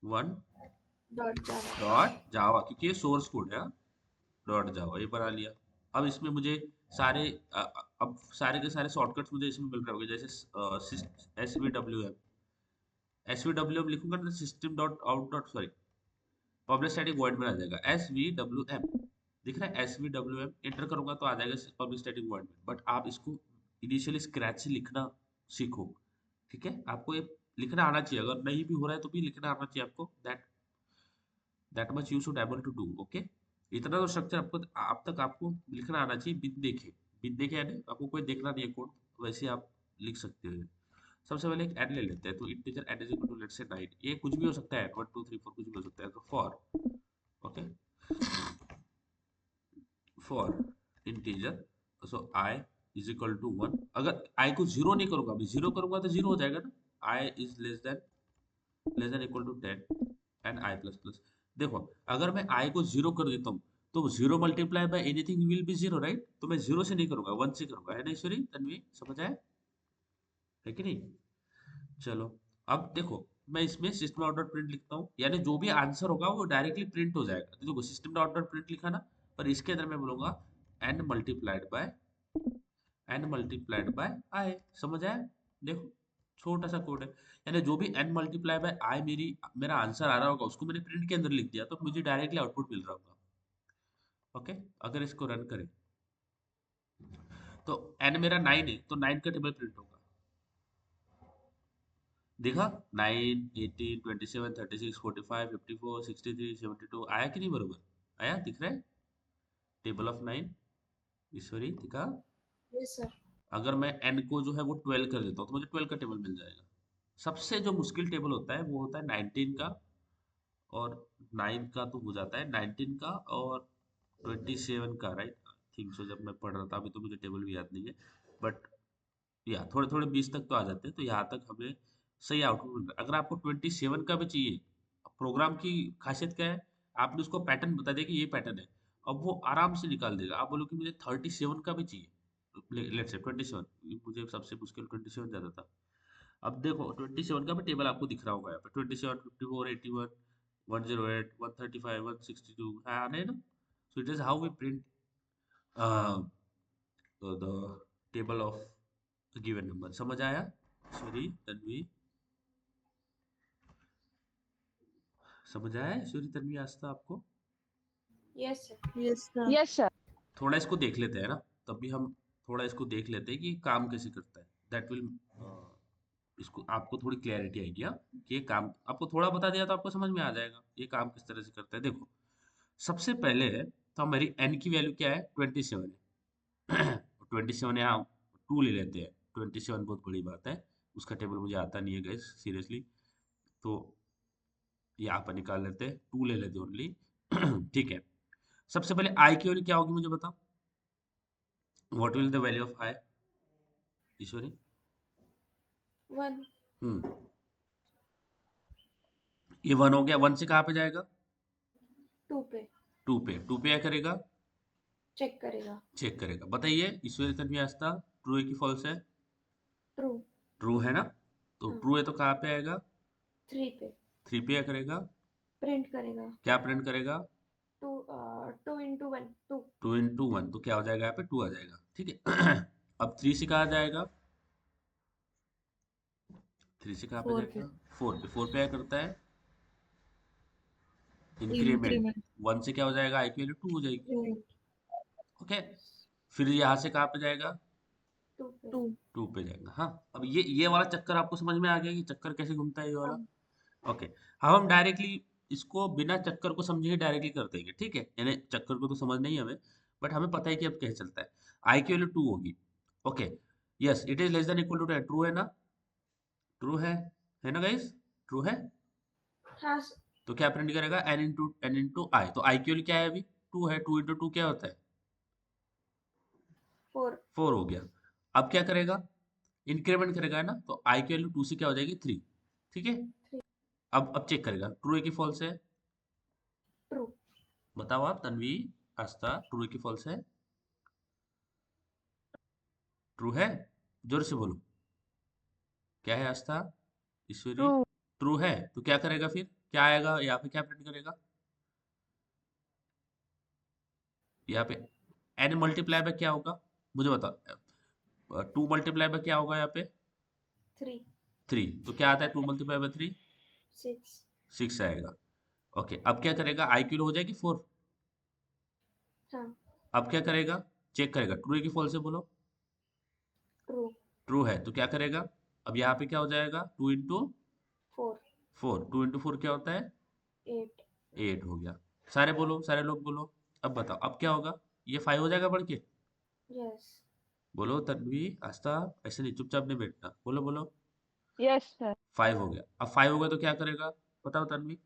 1 Dot Java. डॉट जावा, क्योंकि ये सोर्स कोड है, डॉट जावा, ये बना लिया। अब इसमें मुझे सारे अब सारे के सारे शॉर्टकट्स मुझे इसमें मिल रहे होंगे, जैसे एस वी डब्ल्यू एम लिखूंगा ना, system dot out dot sorry, public static void में आ जाएगा SVWM, दिख रहा है SVWM, एंटर करूंगा तो आ जाएगा पब्लिक स्टैटिक वॉइड में। बट आप इसको इनिशियली स्क्रैच से लिखना सीखो, ठीक है? आपको ये लिखना आना चाहिए, अगर नहीं भी हो रहा है तो भी लिखना आना चाहिए आपको, that much you should able to do, okay. इतना तो स्ट्रक्चर आपको अब तक आपको लिखना आना चाहिए बिन देखे यानी आपको कोई देखना नहीं है कोड, वैसे आप लिख सकते हो। सबसे पहले एक एन ले लेते हैं, तो integer n is equal to let's say 9, ये कुछ भी हो सकता है, 1 2 3 4 कुछ भी हो सकता है। तो for, okay, for integer so i is equal to 1, अगर आई को जीरो नहीं करूंगा, अभी जीरो करूंगा तो जीरो हो जाएगा ना, I is less than equal to 10 and I plus plus. देखो अगर मैं आई को जीरो कर देता हूँ तो zero multiply by anything will be zero, right? तो मैं जीरो से नहीं करूंगा, वन से करूंगा, है ना ईश्वरी तन्वी, समझ आया है कि नहीं? चलो, अब देखो मैं इसमें सिस्टम डॉट डॉट प्रिंट लिखता हूँ, यानी जो भी आंसर होगा वो डायरेक्टली प्रिंट हो जाएगा। तो देखो सिस्टम डॉट डॉट प्रिंट लिखा ना, पर इसके अंदर मैं बोलूंगा एन मल्टीप्लाइड बाय आई, समझ आया? देखो छोटा सा कोड है, यानी जो भी एन मल्टीप्लाई बाय आई मेरा आंसर आ रहा होगा उसको मैंने प्रिंट के अंदर लिख दिया, तो मुझे डायरेक्टली आउटपुट मिल रहा होगा। ओके, अगर इसको रन करें तो एन मेरा 9 है, तो 9 का टेबल प्रिंट होगा। देखा, 9 18 27 36 45 54 63 72 आया कि नहीं? बरोबर आया, दिख रहा है टेबल ऑफ 9? ईश्वरी दिखा? Yes sir. अगर मैं n को जो है वो 12 कर देता हूँ तो मुझे 12 का टेबल मिल जाएगा। सबसे जो मुश्किल टेबल होता है वो होता है 19 का, और 9 का तो हो जाता है 19 का और 27 का, राइट थिंक सो। जब मैं पढ़ रहा था, अभी तो मुझे टेबल भी याद नहीं है, बट या थोड़े थोड़े 20 तक तो आ जाते हैं, तो यहाँ तक हमें सही आउटपुट मिल रहा है। अगर आपको 27 का भी चाहिए, प्रोग्राम की खासियत क्या है, आपने उसको पैटर्न बता दिया कि ये पैटर्न है, अब वो आराम से निकाल देगा। आप बोलो कि मुझे 37 का भी चाहिए, लेट्स से 27, मुझे सबसे मुश्किल 27 ज्यादा था। अब देखो 27 का भी टेबल आपको दिख रहा होगा यहाँ पे, 27 54 81 108 135 162 है, आ रहे हैं ना? So it is how we print the table of given number. समझ आया सूरी तन्वी? समझ आया सूरी तन्वी आस्था आपको? Yes sir. Yes sir. Yes sir. थोड़ा इसको देख लेते हैं ना, तब भी हम थोड़ा इसको देख लेते हैं कि ये काम कैसे करता है। दैट विल इसको आपको थोड़ी क्लैरिटी आएगी, हाँ, कि ये काम आपको थोड़ा बता दिया तो आपको समझ में आ जाएगा ये काम किस तरह से करता है। देखो सबसे पहले है तो हमारी n की वैल्यू क्या है, 27 है। 27 यहाँ 2 ले लेते हैं, 27 बहुत बड़ी बात है, उसका टेबल मुझे आता नहीं है गाइस सीरियसली, तो यहाँ पर निकाल लेते हैं, 2 ले लेते हैं ओनली। ठीक है, सबसे पहले आई की वैल्यू क्या होगी मुझे बताओ, what will the value of I Ishwari? 1। हम्म, ये 1 हो गया, 1 से कहाँ पे जाएगा? 2 पे 2 पे, 2 पे क्या करेगा? चेक करेगा। चेक करेगा। बताइए ईश्वरी तन्वी आस्था, ट्रू है कि फॉल्स है? ट्रू। ट्रू है ना, तो हाँ। ट्रू है तो कहाँ पे आएगा? 3 पे 3 पे क्या करेगा? प्रिंट करेगा। क्या प्रिंट करेगा? 2 2 into 1 2। 2 इंटू 1, तो क्या हो जाएगा यहाँ पे? 2 आ जाएगा, ठीक है। अब 3 से कहाँ जाएगा? 3 से कहाँ पे 4 पे जाएगा? 4 पे, 4 पे क्या करता है? इंक्रीमेंट। इंक्रीमेंट 1 से क्या हो जाएगा? आई की वैल्यू 2 हो जाएगी, प्रिंट ओके। फिर यहाँ से कहाँ पे जाएगा? 2 पे। 2। 2 पे जाएगा। हाँ, अब ये वाला चक्कर आपको समझ में आ गया कि चक्कर कैसे घूमता है ये वाला? हाँ। ओके, अब हम डायरेक्टली इसको बिना चक्कर को समझे ही डायरेक्टली कर देंगे, ठीक है? यानी चक्कर को तो समझ नहीं हमें, बट हमें पता है कि अब कैसे चलता है। आई की वैल्यू 2 होगी, okay, yes it is less than equal to 10, true है ना? ट्रू है ना गाइस? ट्रू है, हाँ। तो क्या प्रिंट करेगा? n इंटू आई, तो आई की वैल्यू क्या है अभी? 2 है, 2 इंटू 2 क्या होता है? 4 4 हो गया। अब क्या करेगा? इंक्रीमेंट करेगा, है ना, तो आई की वैल्यू 2 से क्या हो जाएगी? 3, ठीक है। 3 अब चेक करेगा, ट्रू है कि फॉल्स है? ट्रू। बताओ आप तन्वी आस्था, ट्रू है कि फॉल्स है? ट्रू है, जोर से बोलो, क्या है आस्था ईश्वरी? ट्रू। ट्रू है, तो क्या करेगा फिर? क्या आएगा यहाँ पे, क्या प्रिंट करेगा? यहाँ पे n मल्टीप्लाई बाय क्या होगा मुझे बताओ? 2 मल्टीप्लाई बाय क्या होगा यहाँ पे? 3 3, तो क्या आता है 2 मल्टीप्लाई बाय 3? 6 6 आएगा, ओके। अब क्या करेगा? आई क्यू हो जाएगी 4। हाँ। अब क्या करेगा? चेक करेगा, ट्रू है कि फॉल्स है, बोलो। ट्रू। ट्रू है, तो क्या करेगा? अब यहाँ पे क्या हो जाएगा? 2 इंटू 4 4, 2 इंटू 4 क्या होता है? 8 8 हो गया। सारे बोलो, सारे लोग बोलो। अब बताओ अब क्या होगा, ये 5 हो जाएगा बढ़ के। यस। बोलो तन्वी, आस्था, ऐसे नहीं चुपचाप नहीं बैठना, बोलो बोलो। Yes sir. 5 हो गया, अब 5 हो गया तो क्या करेगा, बताओ तन्वी।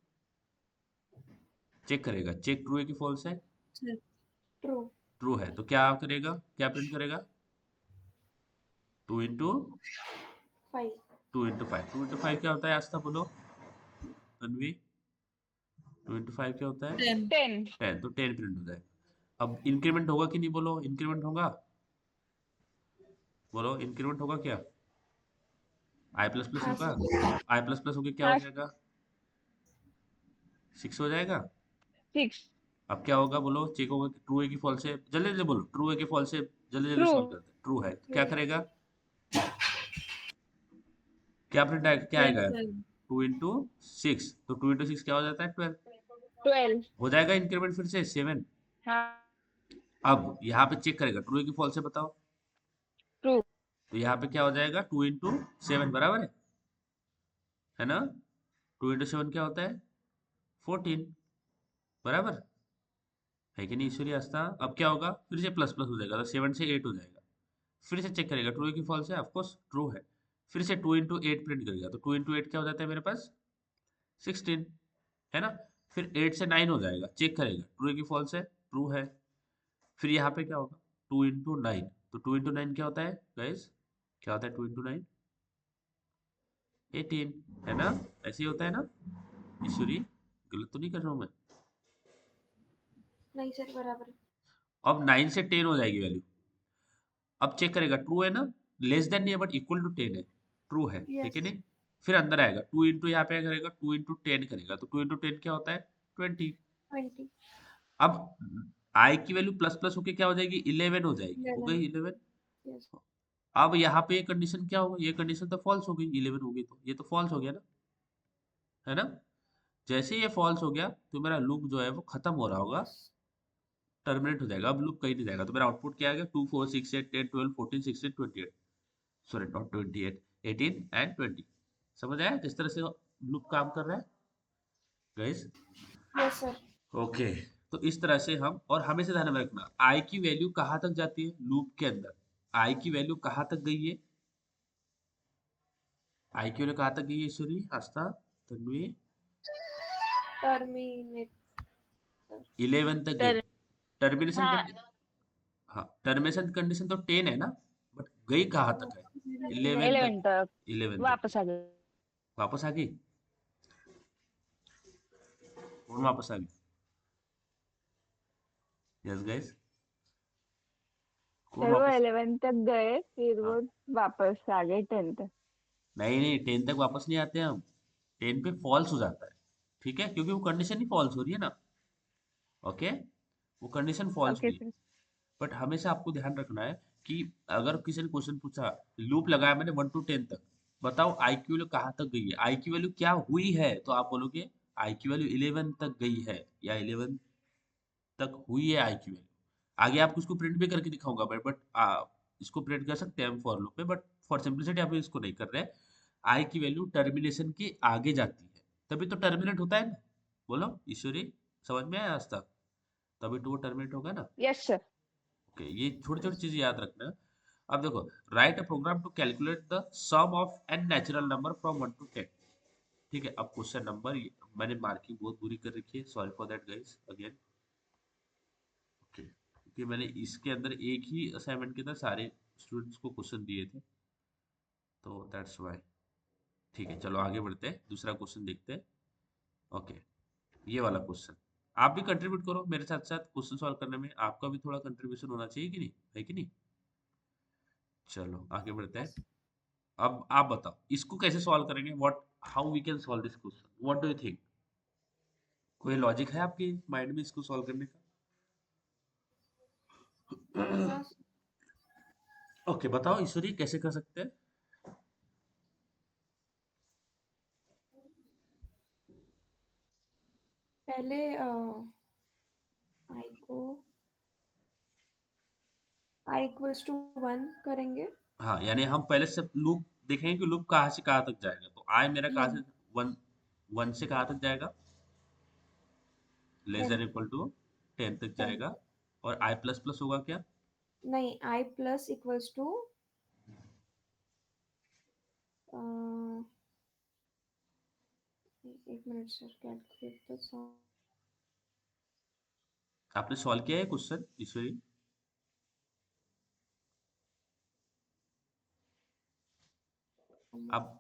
चेक करेगा, चेक ट्रू है कि फॉल्स है। ट्रू। ट्रू है तो क्या करेगा, क्या प्रिंट करेगा, 2 इंटू 5। 2 इंटू 5 क्या होता है आस्था, बोलो तन्वी। 2 इंटू 5 क्या होता है, 10। 10। 10, तो 10 प्रिंट हो जाएगा। अब इंक्रीमेंट होगा कि नहीं, बोलो इंक्रीमेंट होगा, बोलो इंक्रीमेंट होगा क्या, आई प्लस प्लस हाँ होगा, सर। आई प्लस प्लस होके क्या हो हाँ जाएगा, 6 हो जाएगा। 6। अब क्या होगा, बोलो चेक होगा कि ट्रू है कि फॉल्स है, जल्दी जल्दी बोलो, ट्रू है कि फॉल्स है, जल्दी जल्दी ट्रू। सॉल्व करते हैं। ट्रू है तो क्या ट्रू। करेगा, क्या प्रिंट आएगा, क्या आएगा, 12। 2 इंटू 6, तो 2 इंटू 6 क्या हो जाता है, 12। 12। हो जाएगा इंक्रीमेंट फिर से 7। हाँ। अब यहाँ पे चेक करेगा ट्रू है कि फॉल्स है, बताओ। ट्रू। तो यहाँ पे क्या हो जाएगा, 2 इंटू 7 बराबर है ना। 2 इंटू 7 क्या होता है, 14 बराबर है कि नहीं ईश्वरी आस्था। अब क्या होगा, फिर से प्लस प्लस हो जाएगा, तो 7 से 8 हो जाएगा। फिर से चेक करेगा ट्रू है कि फॉल्स है, ऑफकोर्स ट्रू है। फिर से 2 इंटू 8 प्रिंट करेगा, तो 2 इंटू 8 क्या हो जाता है मेरे पास, 16 है ना। फिर 8 से 9 हो जाएगा, चेक करेगा ट्रू है कि फॉल्स है, ट्रू है। फिर यहाँ पे क्या होगा, 2 इंटू 9, तो 2 इंटू 9 क्या होता है गाइस, क्या होता है 2 इंटू 9, 18 है ना। ऐसे ही होता है ना ईश्वरी, गलत तो नहीं कर रहा हूँ मैं। नहीं सर, बराबर है। अब 9 से 10 हो जाएगी वैल्यू। अब चेक करेगा ट्रू है ना, लेस देन नहीं है बट इक्वल टू 10 है, ट्रू है कि यस। नहीं। फिर अंदर आएगा 2 इंटू यहाँ पे करेगा, 2 इंटू 10 करेगा, तो 2 इंटू 10 क्या होता है, 20। 20। अब आई की वैल्यू प्लस प्लस होके क्या हो जाएगी, 11 हो जाएगी, हो 11। गई 11। यस। अब यहाँ पे ये कंडीशन क्या होगा, ये कंडीशन तो फॉल्स हो गई, 11 हो गई तो ये तो फॉल्स हो गया ना, है ना। जैसे ये फॉल्स हो गया तो मेरा लूप जो है वो खत्म हो रहा होगा, यस। टर्मिनेट हो जाएगा, अब लूप कहीं नहीं जाएगा। तो मेरा आउटपुट क्या आ गया, 2 4 6 8 10 12 14 16 28, सॉरी नॉट 28, 18 एंड 20। समझ आया किस तरह से लूप काम कर रहा है गाइस। Yes sir. ओके, तो इस तरह से हम, और हमेशा ध्यान में रखना आई की वैल्यू कहाँ तक जाती है लूप के अंदर, आई की वैल्यू कहाँ तक गई है, आई की वैल्यू कहाँ तक गई है ईश्वरी आस्था तन्वी, टर्मिनेट। 11 तक गई। तर टर्मिनेशन हाँ, कंडीशन, हाँ टर्मिनेशन कंडीशन तो 10 है ना, बट गई कहाँ तक है, 11 तक। 11 तक 11 तक वापस आ गए। वापस आ गई, कौन वापस आ गई, यस गाइस, कौन सर वो वापस, 11 तक गए, फिर हाँ वो वापस आ गए 10 तक। नहीं नहीं 10 तक वापस नहीं आते हम, 10 पे फॉल्स हो जाता है, ठीक है, क्योंकि वो कंडीशन ही फॉल्स हो रही है ना। ओके, वो कंडीशन फॉल्स ओके हुई है। सर। बट हमेशा आपको ध्यान रखना है कि अगर किसी ने क्वेश्चन पूछा, लूप लगाया मैंने 1 to 10 तक, बताओ आई की वैल्यू कहाँ तक गई है, आई की वैल्यू क्या हुई है, तो आप बोलोगे आई की वैल्यू 11 तक गई है, या 11 तक हुई है आई की वैल्यू। आगे आपको इसको प्रिंट भी करके दिखाऊंगा बट इसको प्रिंट कर सकते हैं हम फॉर लूप में, बट फॉर सिंपलिसिटी अभी इसको नहीं कर रहे हैं। आई की वैल्यू टर्मिनेशन के आगे जाती है, तभी तो टर्मिनेट होता है ना, बोलो ईश्वरी, समझ में आया आज तक, तभी तो वो टर्मिनेट होगा ना। Yes sir. ओके, ये छोटी छोटी चीजें याद रखना। अब देखो, write a program to calculate the sum of n natural number from 1 to 10। ठीक है, अब क्वेश्चन नंबर, मैंने मार्किंग बहुत बुरी कर रखी है, sorry for that guys again. Okay, क्योंकि मैंने इसके अंदर एक ही असाइनमेंट के अंदर सारे स्टूडेंट्स को क्वेश्चन दिए थे, तो दैट्स व्हाई। ठीक है, चलो आगे बढ़ते हैं, दूसरा क्वेश्चन देखते हैं। ओके, ये वाला क्वेश्चन, आप भी कंट्रीब्यूट करो मेरे साथ साथ क्वेश्चन सॉल्व करने में, आपका भी थोड़ा कंट्रीब्यूशन होना चाहिए कि नहीं, है कि नहीं। चलो आगे बढ़ते हैं। अब आप बताओ इसको कैसे सॉल्व करेंगे, what, how we can solve this question, what do you think, कोई लॉजिक है आपके माइंड में इसको सॉल्व करने का। हाँ। ओके, बताओ ईश्वरी कैसे कर सकते हैं। पहले आई को आई इक्वल्स टू 1 करेंगे। हाँ, यानी हम पहले से लूप देखेंगे कि लूप कहाँ से कहाँ तक जाएगा, तो आई मेरा कहाँ से, 1 1 से कहाँ तक जाएगा, लेस 10। देन इक्वल टू 10 तक 10 जाएगा। और i प्लस प्लस होगा क्या? नहीं, I प्लस इक्वल्स टू एक मिनट सर, कैलकुलेट द सम। आपने सॉल्व किया है क्वेश्चन ईश्वरी? अब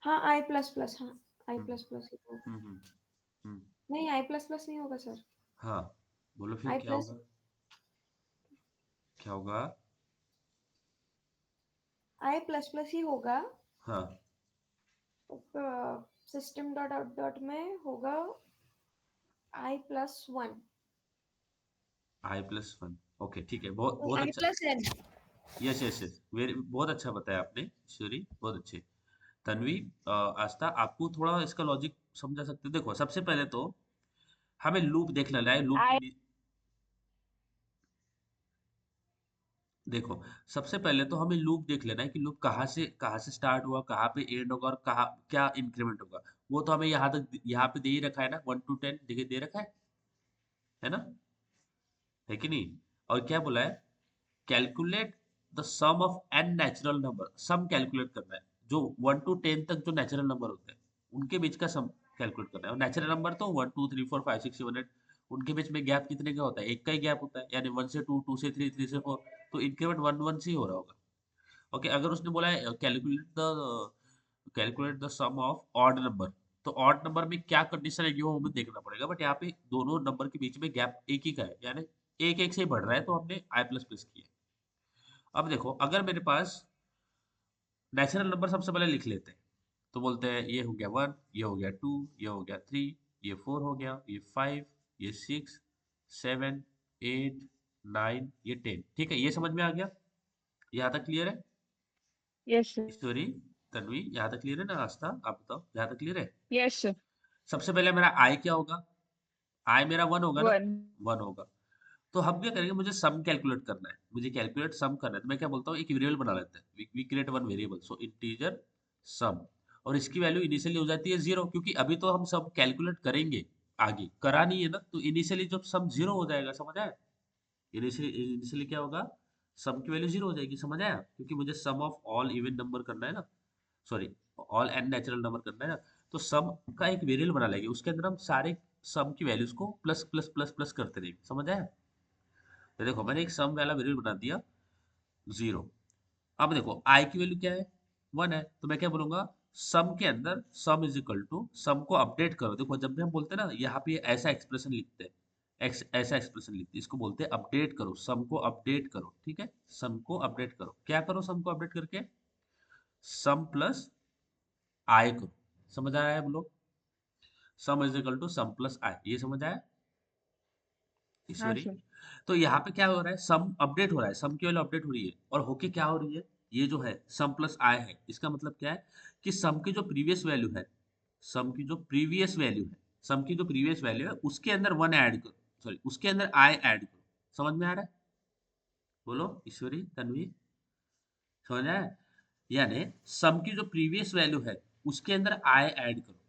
हाँ, I प्लस प्लस, हाँ I हम्म प्लस प्लस ही होगा। हम्म हम्म हम्म, नहीं, I प्लस प्लस नहीं होगा सर। हाँ बोलो फिर I क्या प्लस होगा? क्या होगा? I प्लस प्लस ही होगा। हाँ सिस्टम डॉट आउट डॉट में होगा I plus one. i plus one. Okay ठीक है, बहुत नहीं, बहुत I अच्छा। Plus n. Yes yes yes, very बहुत अच्छा बताया आपने ईश्वरी, बहुत अच्छे। तन्वी, आस्था, आपको थोड़ा इसका लॉजिक समझा सकते हो? देखो सबसे पहले तो हमें लूप देख लेना है। लूप I देखो, सबसे पहले तो हमें लूप देख लेना है कि लूप कहाँ से स्टार्ट हुआ, कहाँ पे एंड होगा और कहाँ क्या इंक्रीमेंट होगा। वो तो हमें यहाँ पे दे ही रखा है ना, 1 to 10 देखिए दे रखा है ना? है कि नहीं? और क्या बोला है? Calculate the sum of n natural number. Sum calculate करना है, जो 1 to 10 तक जो नेचुरल नंबर होते हैं उनके बीच का सम कैलकुलेट करना है। और नेचुरल नंबर तो 1 2 3 4 5 6 7 8, उनके बीच में गैप कितने का होता है? एक का ही गैप होता है, यानी 1 से 2, 2 से 3, 3 से 4। तो इंक्रीमेंट 1 1 से ही हो रहा होगा। ओके, अगर उसने बोला है calculate the sum of odd number, तो ऑड नंबर में क्या कंडीशन है वो हमें देखना पड़ेगा। बट यहाँ पे दोनों नंबर के बीच में गैप एक ही का है, यानी एक एक से ही बढ़ रहा है, तो हमने आई प्लस प्लस किया। अब देखो, अगर मेरे पास नेचुरल नंबर सबसे पहले लिख लेते हैं, तो बोलते हैं ये हो गया 1, ये हो गया 2, ये हो गया 3, ये 4 हो गया, ये 5, ये 6, 7, 8, 9, ये 10। ठीक है, ये समझ में आ गया? यहाँ तक क्लियर है? yes sir. ईश्वरी, तन्वी, यहाँ तक क्लियर है ना? आस्था, आप बताओ, यहाँ तक क्लियर है? Yes sir. सबसे पहले मेरा आई क्या होगा? आई मेरा 1 होगा ना? 1. 1 होगा। तो हम क्या करेंगे, मुझे सम कैलकुलेट करना है, मुझे कैलकुलेट सम करना है। तो मैं क्या बोलता हूँ, एक वेरिएबल बना लेते हैं। We create one variable, so integer sum. और इसकी वैल्यू इनिशियली हो जाती है 0, क्योंकि अभी तो हम सम कैलकुलेट करेंगे, आगे करा नहीं है ना, तो इनिशियली जब सम 0 हो जाएगा, समझ आया? इनिशियली क्या होगा? सम की वैल्यू 0 हो जाएगी, समझ आया? क्योंकि मुझे sum of all even number करना है ना, sorry, all n natural number करना है ना। तो सम का एक वेरिएबल बना लेंगे, उसके अंदर हम सारे सम की वैल्यूज को प्लस प्लस प्लस प्लस करते रहेंगे, समझ आया? तो देखो, मैंने एक सम वाला वेरिएबल बना दिया 0। अब देखो आई की वैल्यू क्या है? 1 है, तो मैं क्या बोलूंगा, सम के अंदर सम इज इक्वल टू, सम को अपडेट करो। देखो जब भी हम बोलते हैं ना, यहाँ पे ऐसा एक्सप्रेशन लिखते हैं, ऐसा एक्सप्रेशन लिखते हैं, इसको बोलते हैं अपडेट करो, सम को अपडेट करो। ठीक है, सम को अपडेट करो, क्या करो सम को अपडेट करके? सम प्लस आई करो। समझ आ रहा है बोलो? Sum is equal to sum plus I, ये समझ आया हाँ ईश्वरी? sir. तो यहाँ पे क्या हो रहा है, सम अपडेट हो रहा है, सम की वैल्यू अपडेट हो रही है, और होके क्या हो रही है, ये जो है सम प्लस आई है, इसका मतलब क्या है कि सम की जो प्रीवियस वैल्यू है, सम की जो प्रीवियस वैल्यू है, सम की जो प्रीवियस वैल्यू है उसके अंदर 1 ऐड करो, सॉरी उसके अंदर आई ऐड करो। समझ में आ रहा है? बोलो ईश्वरी, तन्वी, समझ आया? यानी सम की जो प्रीवियस वैल्यू है उसके अंदर आई ऐड करो।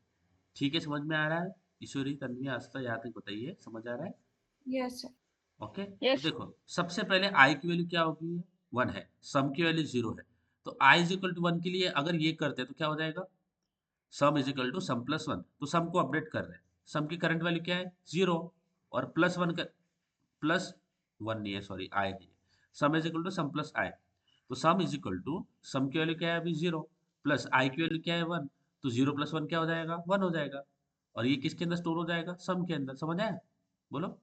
ठीक है, समझ में आ रहा है? ईश्वरी, तन्वी, आस्था, यहाँ तक बताइए, समझ आ रहा है? Yes sir. ओके, तो Yes. देखो सबसे पहले आई की वैल्यू क्या होगी? 1 है, सम की वैल्यू 0 है। तो आई इज इक्वल टू 1 के लिए अगर ये करते हैं तो क्या हो जाएगा? Sum is equal to sum plus 1। तो सम को अपडेट कर रहे हैं, सम की करंट वैल्यू क्या है? 0। और प्लस 1 का, प्लस 1 नहीं है, सॉरी आई नहीं है। Sum is equal to sum plus I. तो sum is equal to, sum की वैल्यू क्या है अभी? 0, प्लस आई की वैल्यू क्या है? 1। तो 0 प्लस 1 क्या हो जाएगा? 1 हो जाएगा। और ये किसके अंदर स्टोर हो जाएगा? सम के अंदर। समझ आया? बोलो,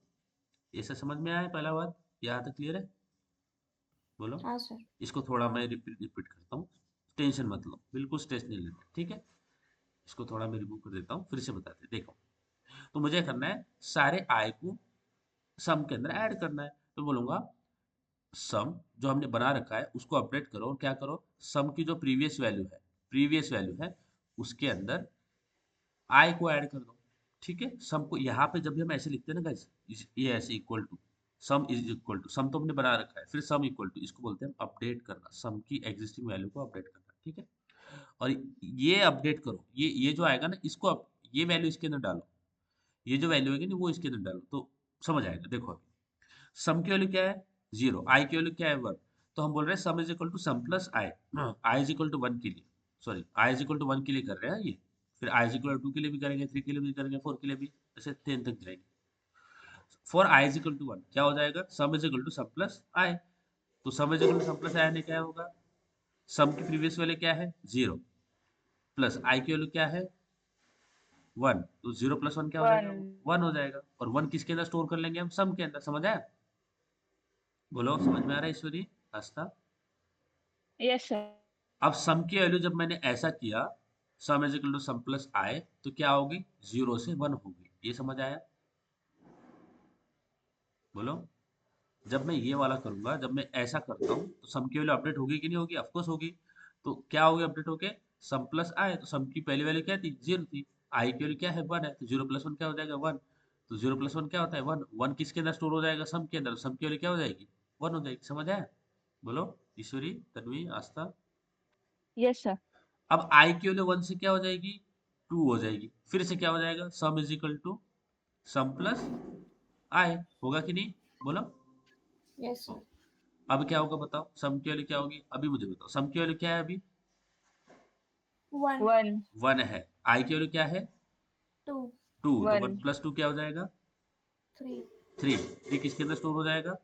ये सब समझ में आया? पहला बात यहाँ तक क्लियर है? बोलो। हाँ सर। इसको थोड़ा मैं रिपीट रिपीट करता हूँ, टेंशन मत लो, बिल्कुल स्ट्रेस नहीं लेना, ठीक है? इसको थोड़ा मैं रिमूव कर देता हूँ, फिर से बताते हैं। देखो, तो मुझे करना है सारे आई को सम के अंदर ऐड करना है। तो बोलूंगा सम जो हमने बना रखा है उसको अपडेट करो, और क्या करो, सम की जो प्रीवियस वैल्यू है उसके अंदर आई को ऐड कर दो। ठीक है, सम को यहाँ पे जब भी हम ऐसे लिखते हैं ना गाइस, ये ऐसे equal to, sum is equal to, sum तो हमने बना रखा है, फिर सम इक्वल टू, इसको बोलते हैं अपडेट करना, सम की एग्जिस्टिंग वैल्यू को अपडेट करना। ठीक है, और ये अपडेट करो, ये जो आएगा ना, इसको ये वैल्यू इसके अंदर डालो, ये जो वैल्यू आएगी ना वो इसके अंदर डालो। तो समझ आएगा। देखो अभी सम की वैल्यू क्या है 0, आई की वैल्यू क्या है 1, तो हम बोल रहे हैं sum is equal to sum plus I. I is equal to 1 के लिए, sorry i is equal to 1 के लिए कर रहे हैं ये, फिर आई इज इक्वल टू 2 के लिए भी करेंगे, 3 के लिए भी करेंगे, 4 के लिए भी, ऐसे 10 तक जाएंगे। For I is equal to 1 क्या हो जाएगा, sum is equal to sum plus I. तो sum is equal to sum plus I ने क्या होगा, सम की प्रीवियस वैल्यू क्या है 0, प्लस आई की वैल्यू क्या है 1, तो 0 प्लस 1 क्या हो जाएगा, 1। 1 हो जाएगा। और 1 किसके अंदर स्टोर कर लेंगे हम, सम के अंदर। समझ आया? बोलो समझ में आ रहा है ईश्वरी, आस्था? Yes sir. अब सम की वैल्यू जब मैंने ऐसा किया, sum is equal to sum plus I, तो क्या होगी 0 से 1 होगी। ये समझ आया? बोलो। जब मैं ये वाला करूंगा, जब मैं ऐसा करता हूँ, तो सम की वैल्यू अपडेट होगी कि नहीं होगी, ऑफकोर्स होगी। तो क्या होगी अपडेट होके, सम प्लस आई, तो सम की पहली वैल्यू क्या थी 0 थी, आई की वैल्यू क्या है 1 है, तो 0 प्लस 1 क्या हो जाएगा 1। तो 0 प्लस 1 क्या होता है 1, 1 किसके अंदर स्टोर हो जाएगा, सम के अंदर, सम की वैल्यू क्या हो जाएगी 1 हो जाएगी। समझ आया? बोलो ईश्वरी, तन्वी, आस्था। Yes sir. अब आई की वैल्यू 1 से क्या हो जाएगी 2 हो जाएगी, फिर से क्या हो जाएगा sum is equal to sum plus I, होगा कि नहीं? बोलो। Yes sir. अब क्या होगा बताओ, सम की वैल्यू क्या होगी, अभी मुझे बताओ सम की वैल्यू क्या है अभी 1 1। 1 है, आई की वैल्यू क्या है 2 2, तो 1 1। प्लस 2 क्या हो जाएगा 3 3, 3 किसके अंदर स्टोर हो जाएगा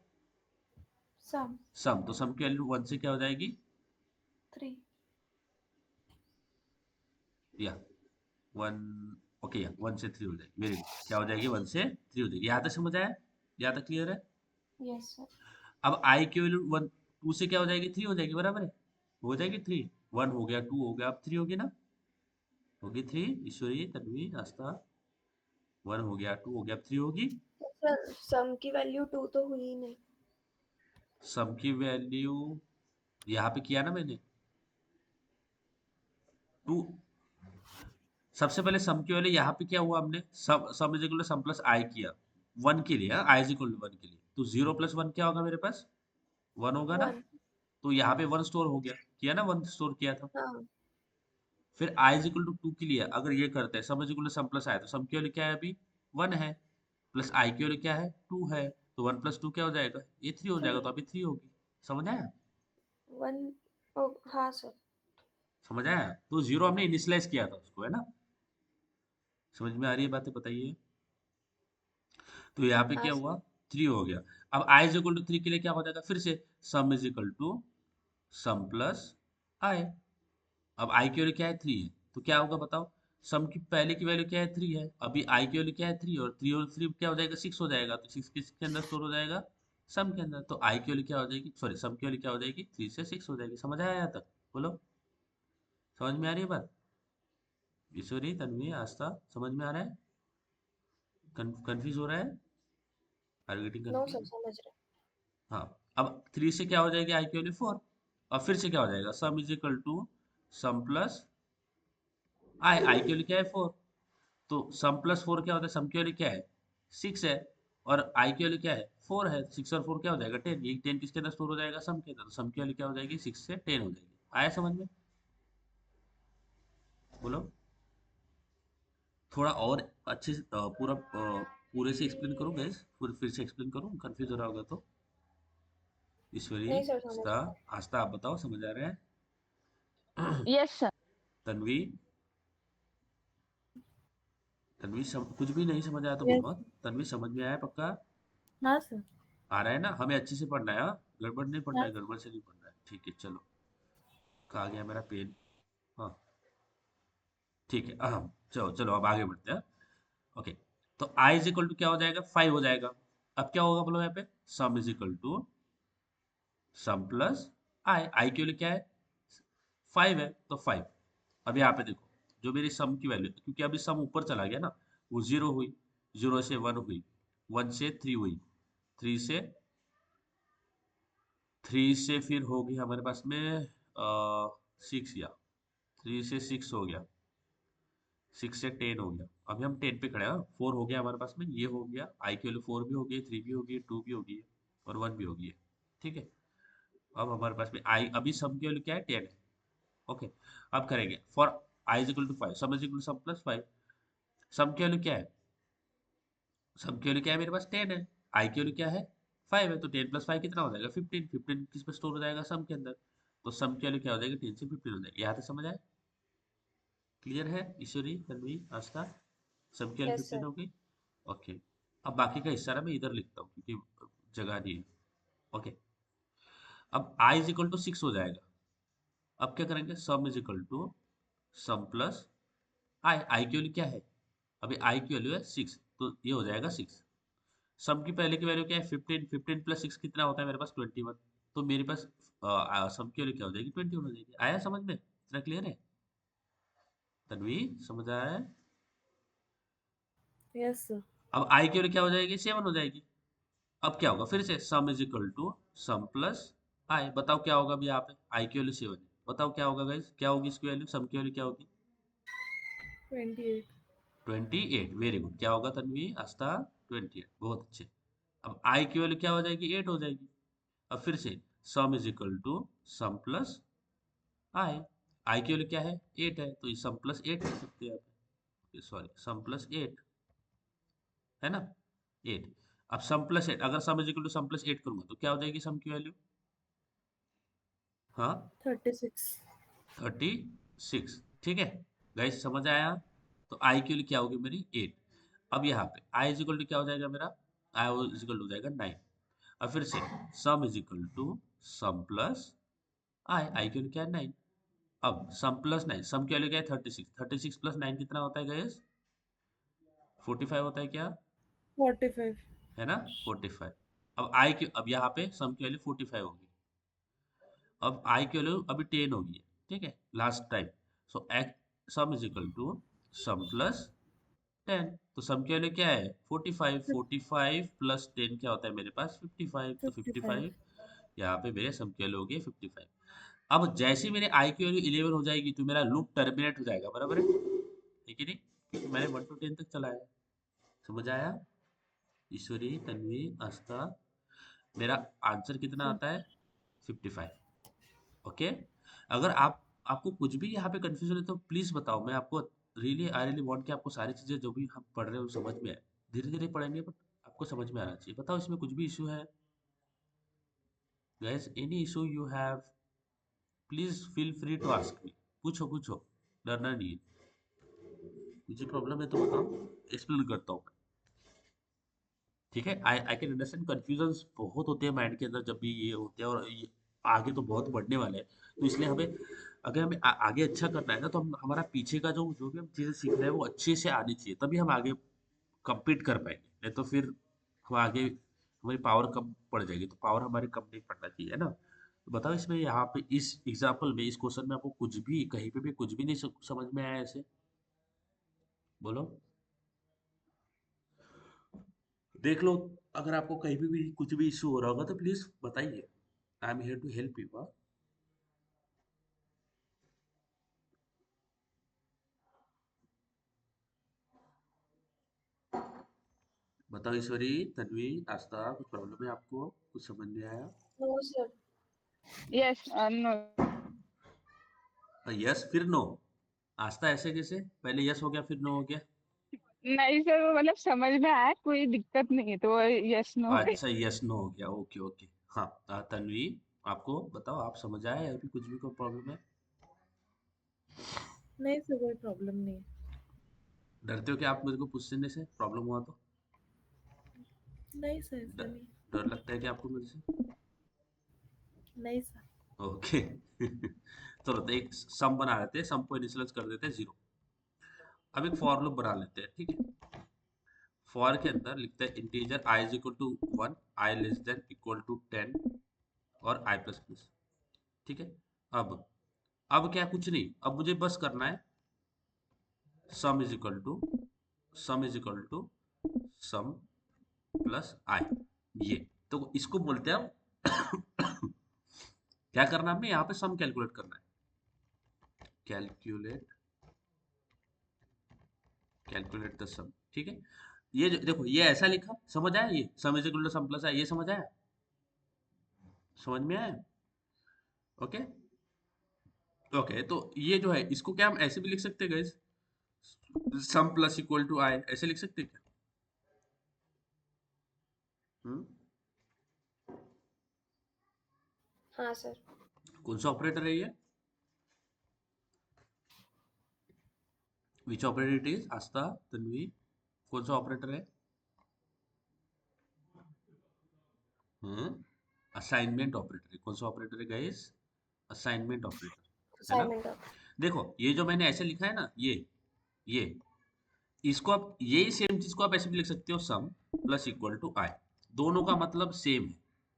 सम सम, तो सम की वैल्यू 1 से क्या हो जाएगी 3 या 1, ओके या 1 से 3 हो जाएगी, वेरी गुड। क्या हो जाएगी 1 से 3 हो जाएगी। यहाँ तक समझ आया, यहाँ तक क्लियर है? Yes sir. अब आई की वैल्यू 1 2 से क्या हो जाएगी 3 हो जाएगी, बराबर है, हो जाएगी 3, 1 हो गया 2 हो गया, अब 3 होगी ना, होगी 3, ईश्वरी, तन्वी, आस्था। 1 हो गया 2 हो गया, अब 3 होगी। सर सम की वैल्यू 2 तो हुई ही नहीं। सम की वैल्यू यहाँ पे किया ना मैंने 2, सबसे पहले सम की वैल्यू यहाँ पे क्या हुआ हमने, sum is equal to sum plus I किया 1 के लिए, आई इज इक्वल टू 1 के लिए, तो 0 प्लस 1 क्या होगा मेरे पास 1 होगा ना। 1 तो यहाँ पे 1 स्टोर हो गया, किया ना 1 स्टोर किया था। हाँ। फिर आई इज इक्वल टू 2 के लिए अगर ये करते हैं, sum is equal to sum plus I, तो सम की वैल्यू क्या है अभी 1 है, प्लस आई की वैल्यू क्या है 2 है, तो 1 प्लस 2 क्या हो जाएगा, ये 3 हो जाएगा, 3 तो अभी 3 होगी। समझ आया? 1 ओ हाँ सर। समझ आया? तो 0 हमने इनिशियलाइज किया था उसको, है ना? समझ में आ रही है बातें, बताइए। तो यहाँ पे हाँ क्या सर। हुआ 3 हो गया। अब आई इज इक्वल टू 3 के लिए क्या हो जाएगा, फिर से sum is equal to sum plus I. अब आई की वैल्यू क्या है 3 है, तो क्या होगा बताओ, सम की पहले की वैल्यू क्या है 3 है, अभी आई की वैल्यू क्या है 3, और 3 और 3 क्या हो जाएगा 6 हो जाएगा, तो 6 किसके अंदर स्टोर हो जाएगा सम के अंदर, तो आई की वैल्यू क्या हो जाएगी, सॉरी सम की वैल्यू क्या हो जाएगी 3 से 6 हो जाएगी। समझ आया यहाँ तक? बोलो समझ में आ रही है बात? ईश्वरी, तन्वी, आस्था, समझ में आ रहा है, कंफ्यूज हो रहा है, are getting no sir confuse? समझ रहे। हाँ। अब 3 से क्या हो जाएगी आई की वैल्यू 4, अब फिर से क्या हो जाएगा sum is equal to sum plus I, I की वैल्यू क्या है 4, तो सम प्लस 4 क्या होता है, सम की वैल्यू क्या है 6 है, और आई की वैल्यू क्या है 4 है, 6 और 4 क्या हो जाएगा 10, ये 10 किसके अंदर स्टोर हो जाएगा सम के अंदर, तो सम की वैल्यू क्या हो जाएगी 6 से 10 हो जाएगी। आया समझ में? बोलो। थोड़ा और अच्छे से पूरे से एक्सप्लेन करूँ गैस, फिर से एक्सप्लेन करूँ, कंफ्यूज हो रहा होगा तो? ईश्वरी, नहीं सर समझ आस्था, रहे। आस्था आप बताओ समझ आ रहा है? Yes sir. तन्वी, तन्वी कुछ भी नहीं समझ आया तो यस। बोलो, तन्वी समझ में आया पक्का? हाँ सर। आ रहा है ना, हमें अच्छे से पढ़ना है हाँ? गड़बड़ नहीं पढ़ना हाँ। है, गड़बड़ से नहीं पढ़ना है, ठीक है चलो। कहाँ गया मेरा पेन? हाँ ठीक है, चलो चलो अब आगे बढ़ते हैं। ओके, तो आई इज इक्वल टू क्या हो जाएगा 5 हो जाएगा। अब क्या होगा बोलो यहाँ पे, sum is equal to sum plus I, I की वैल्यू क्या है 5 है, तो 5। अब यहाँ पे देखो जो मेरी सम की वैल्यू, क्योंकि अभी सम ऊपर चला गया ना, वो 0 हुई, 0 से 1 हुई, 1 से 3 हुई, 3 से 3 से फिर होगी हमारे पास में 6, या 3 से 6 हो गया, 6 से 10 हो गया, अभी हम 10 पे खड़े हैं, 4 हो गया हमारे पास में, ये हो गया, आई की वैल्यू 4 भी हो गई, 3 भी हो गई, 2 भी हो गई है, और 1 भी हो गई है। ठीक है, अब हमारे पास में आई, अभी सम की वैल्यू क्या है 10 है। ओके, अब करेंगे for I is equal to 5, sum is equal to sum plus 5, sum की वैल्यू क्या है सम की वैल्यू क्या है मेरे पास 10 है, आई की वैल्यू क्या है 5 है, तो 10 प्लस 5 कितना हो जाएगा 15, 15 किस पे स्टोर हो जाएगा सम के अंदर, तो सम की वैल्यू क्या हो जाएगी 10 से 15 हो जाएगी। यहाँ तक समझ आए? क्लियर है ईश्वरी, तन्वी, आस्था? सम की वैल्यू यस 15 सर। हो गई। ओके, अब बाकी का हिस्सा ना मैं इधर लिखता हूँ क्योंकि जगह नहीं है। ओके, अब i इज इक्वल टू 6 हो जाएगा। अब क्या करेंगे, sum is equal to sum plus I की वैल्यू क्या है, अभी आई की वैल्यू है 6, तो ये हो जाएगा 6। सम की पहले की वैल्यू क्या है 15, 15 प्लस 6 कितना होता है मेरे पास 21, तो मेरे पास सम की वैल्यू क्या हो जाएगी 21 हो जाएगी। आया समझ में, इतना क्लियर है? तन्वी, समझ आया है? Yes sir. अब आई की वैल्यू क्या हो जाएगी 7 हो जाएगी। अब क्या होगा, फिर से sum is equal to sum plus I, बताओ क्या होगा अभी यहाँ पे, आई की वैल्यू 7 है, बताओ क्या होगा गाइस, क्या होगी इसकी वैल्यू, सम की वैल्यू क्या होगी 28। 28, वेरी गुड, क्या होगा तन्वी, आस्था? 28, बहुत अच्छे। अब आई की वैल्यू क्या हो जाएगी 8 हो जाएगी। अब फिर से sum is equal to sum plus I की वैल्यू क्या है 8 है, तो ये सम प्लस 8 कर सकते हैं आप, सॉरी सम प्लस 8 है ना, 8। अब सम प्लस 8, अगर sum is equal to sum plus 8 करूंगा तो क्या हो जाएगी सम की वैल्यू, हाँ 36। 36, ठीक है गाइस, समझ आया? तो आई की वैल्यू क्या होगी मेरी 8। अब यहाँ पे आई इज इक्वल टू क्या हो जाएगा मेरा, आई इज इक्वल टू हो जाएगा 9। अब फिर से sum is equal to sum plus I की वैल्यू क्या है 9। अब सम प्लस 9, सम की वैल्यू क्या है 36, 36 प्लस 9 कितना होता है गाइस, 45 होता है क्या, 45। है ना 45। अब आई की, अब यहाँ पे सम की वैल्यू 45 होगी, अब आई की वैल्यू अभी 10 होगी, ठीक है last time. So sum is equal to sum plus 10, तो सम की वैल्यू क्या है 45, 45 प्लस 10 क्या होता है मेरे पास 55, तो 55। 55 यहाँ पे मेरे सम की वैल्यू होगी 55। अब जैसे ही मेरे आई की वैल्यू 11 हो जाएगी तो मेरा लूप टर्मिनेट हो जाएगा, बराबर है कि नहीं, क्योंकि मैंने 1 to 10 तक चलाया। समझ आया ईश्वरी, तन्वी, आस्था? मेरा आंसर कितना सर। आता है 55। ओके, अगर आपको कुछ भी यहाँ पे कंफ्यूजन है तो प्लीज बताओ, मैं आपको रियली आई रियली वांट कि आपको सारी चीजें जो भी हम पढ़ रहे हो समझ में आए, धीरे धीरे पढ़ेंगे बट आपको समझ में आना चाहिए। बताओ इसमें कुछ भी इशू है guys, any issue you have, please feel free to ask me, पूछो पूछो, डरना नहीं है, मुझे प्रॉब्लम है तो बताओ, एक्सप्लेन करता हूँ मैं। ठीक है, आई आई कैन अंडरस्टैंड, कंफ्यूजन बहुत होते हैं माइंड के अंदर जब भी ये होते हैं, और ये आगे तो बहुत बढ़ने वाले हैं, तो इसलिए हमें, अगर हमें आगे अच्छा करना है ना, तो हम हमारा पीछे का जो जो भी हम चीज़ें सीख रहे हैं वो अच्छे से आनी चाहिए, तभी हम आगे compete कर पाएंगे, नहीं तो फिर हम आगे हमारी पावर कम पड़ जाएगी, तो पावर हमारी कम नहीं पड़ना चाहिए, है ना। तो बताओ इसमें यहाँ पे इस एग्जाम्पल में, इस क्वेश्चन में आपको कुछ भी कहीं पे भी कुछ भी नहीं समझ में आया ऐसे, बोलो, देख लो, अगर आपको कहीं भी कुछ भी इशू हो रहा होगा तो प्लीज बताइए, I am here to help you. बताओ ईश्वरी, तन्वी, आस्था, कुछ प्रॉब्लम है आपको, कुछ समझ नहीं आया? No sir. Yes no. Yes फिर नो, आस्था ऐसे कैसे, पहले यस हो गया फिर नो हो गया? नहीं सर, वो मतलब समझ में आया, कोई दिक्कत नहीं है, तो यस नो। अच्छा यस नो हो गया, ओके ओके। हाँ तन्वी, आपको बताओ, आप समझ आए अभी कुछ भी कोई प्रॉब्लम है? नहीं सर, कोई प्रॉब्लम नहीं है। डरते हो क्या आप मुझे को पूछने से, प्रॉब्लम हुआ तो? नहीं सर, ऐसा डर, नहीं। डर लगता है क्या आपको मुझे से? नहीं सर। ओके चलो, तो एक सम बना लेते हैं, सम को इनिशियलाइज कर देते हैं 0। अब एक फॉर लूप बना लेते हैं, ठीक है। फॉर के अंदर लिखते हैं integer i is equal to 1, i less than equal to 10 और i प्लस प्लस, ठीक है। अब अब क्या, कुछ नहीं, अब मुझे बस करना है sum is equal to sum is equal to sum plus I, ये तो इसको बोलते हैं हम क्या करना है, हमें यहाँ पे सम कैलकुलेट करना है, कैलकुलेट कैलकुलेट द सम, ठीक है। ये देखो, ये ऐसा लिखा, समझ आया, ये sum is equal to sum plus I, ये समझ आया, समझ में आया? ओके ओके, तो ये जो है इसको क्या हम ऐसे भी लिख सकते हैं guys, sum plus equal to I, ऐसे लिख सकते हैं क्या? हाँ सर। कौन सा ऑपरेटर है ये? विच ऑपरेटर इट इज? आस्था, तन्वी, कौन सा ऑपरेटर है? Assignment operator. कौन सा ऑपरेटर है गाइस? असाइनमेंट ऑपरेटर, है ना? Assignment of. देखो ये जो मैंने ऐसे लिखा है ना, ये इसको आप यही सेम चीज को आप ऐसे भी लिख सकते हो, सम प्लस इक्वल टू आई। दोनों का मतलब सेम है,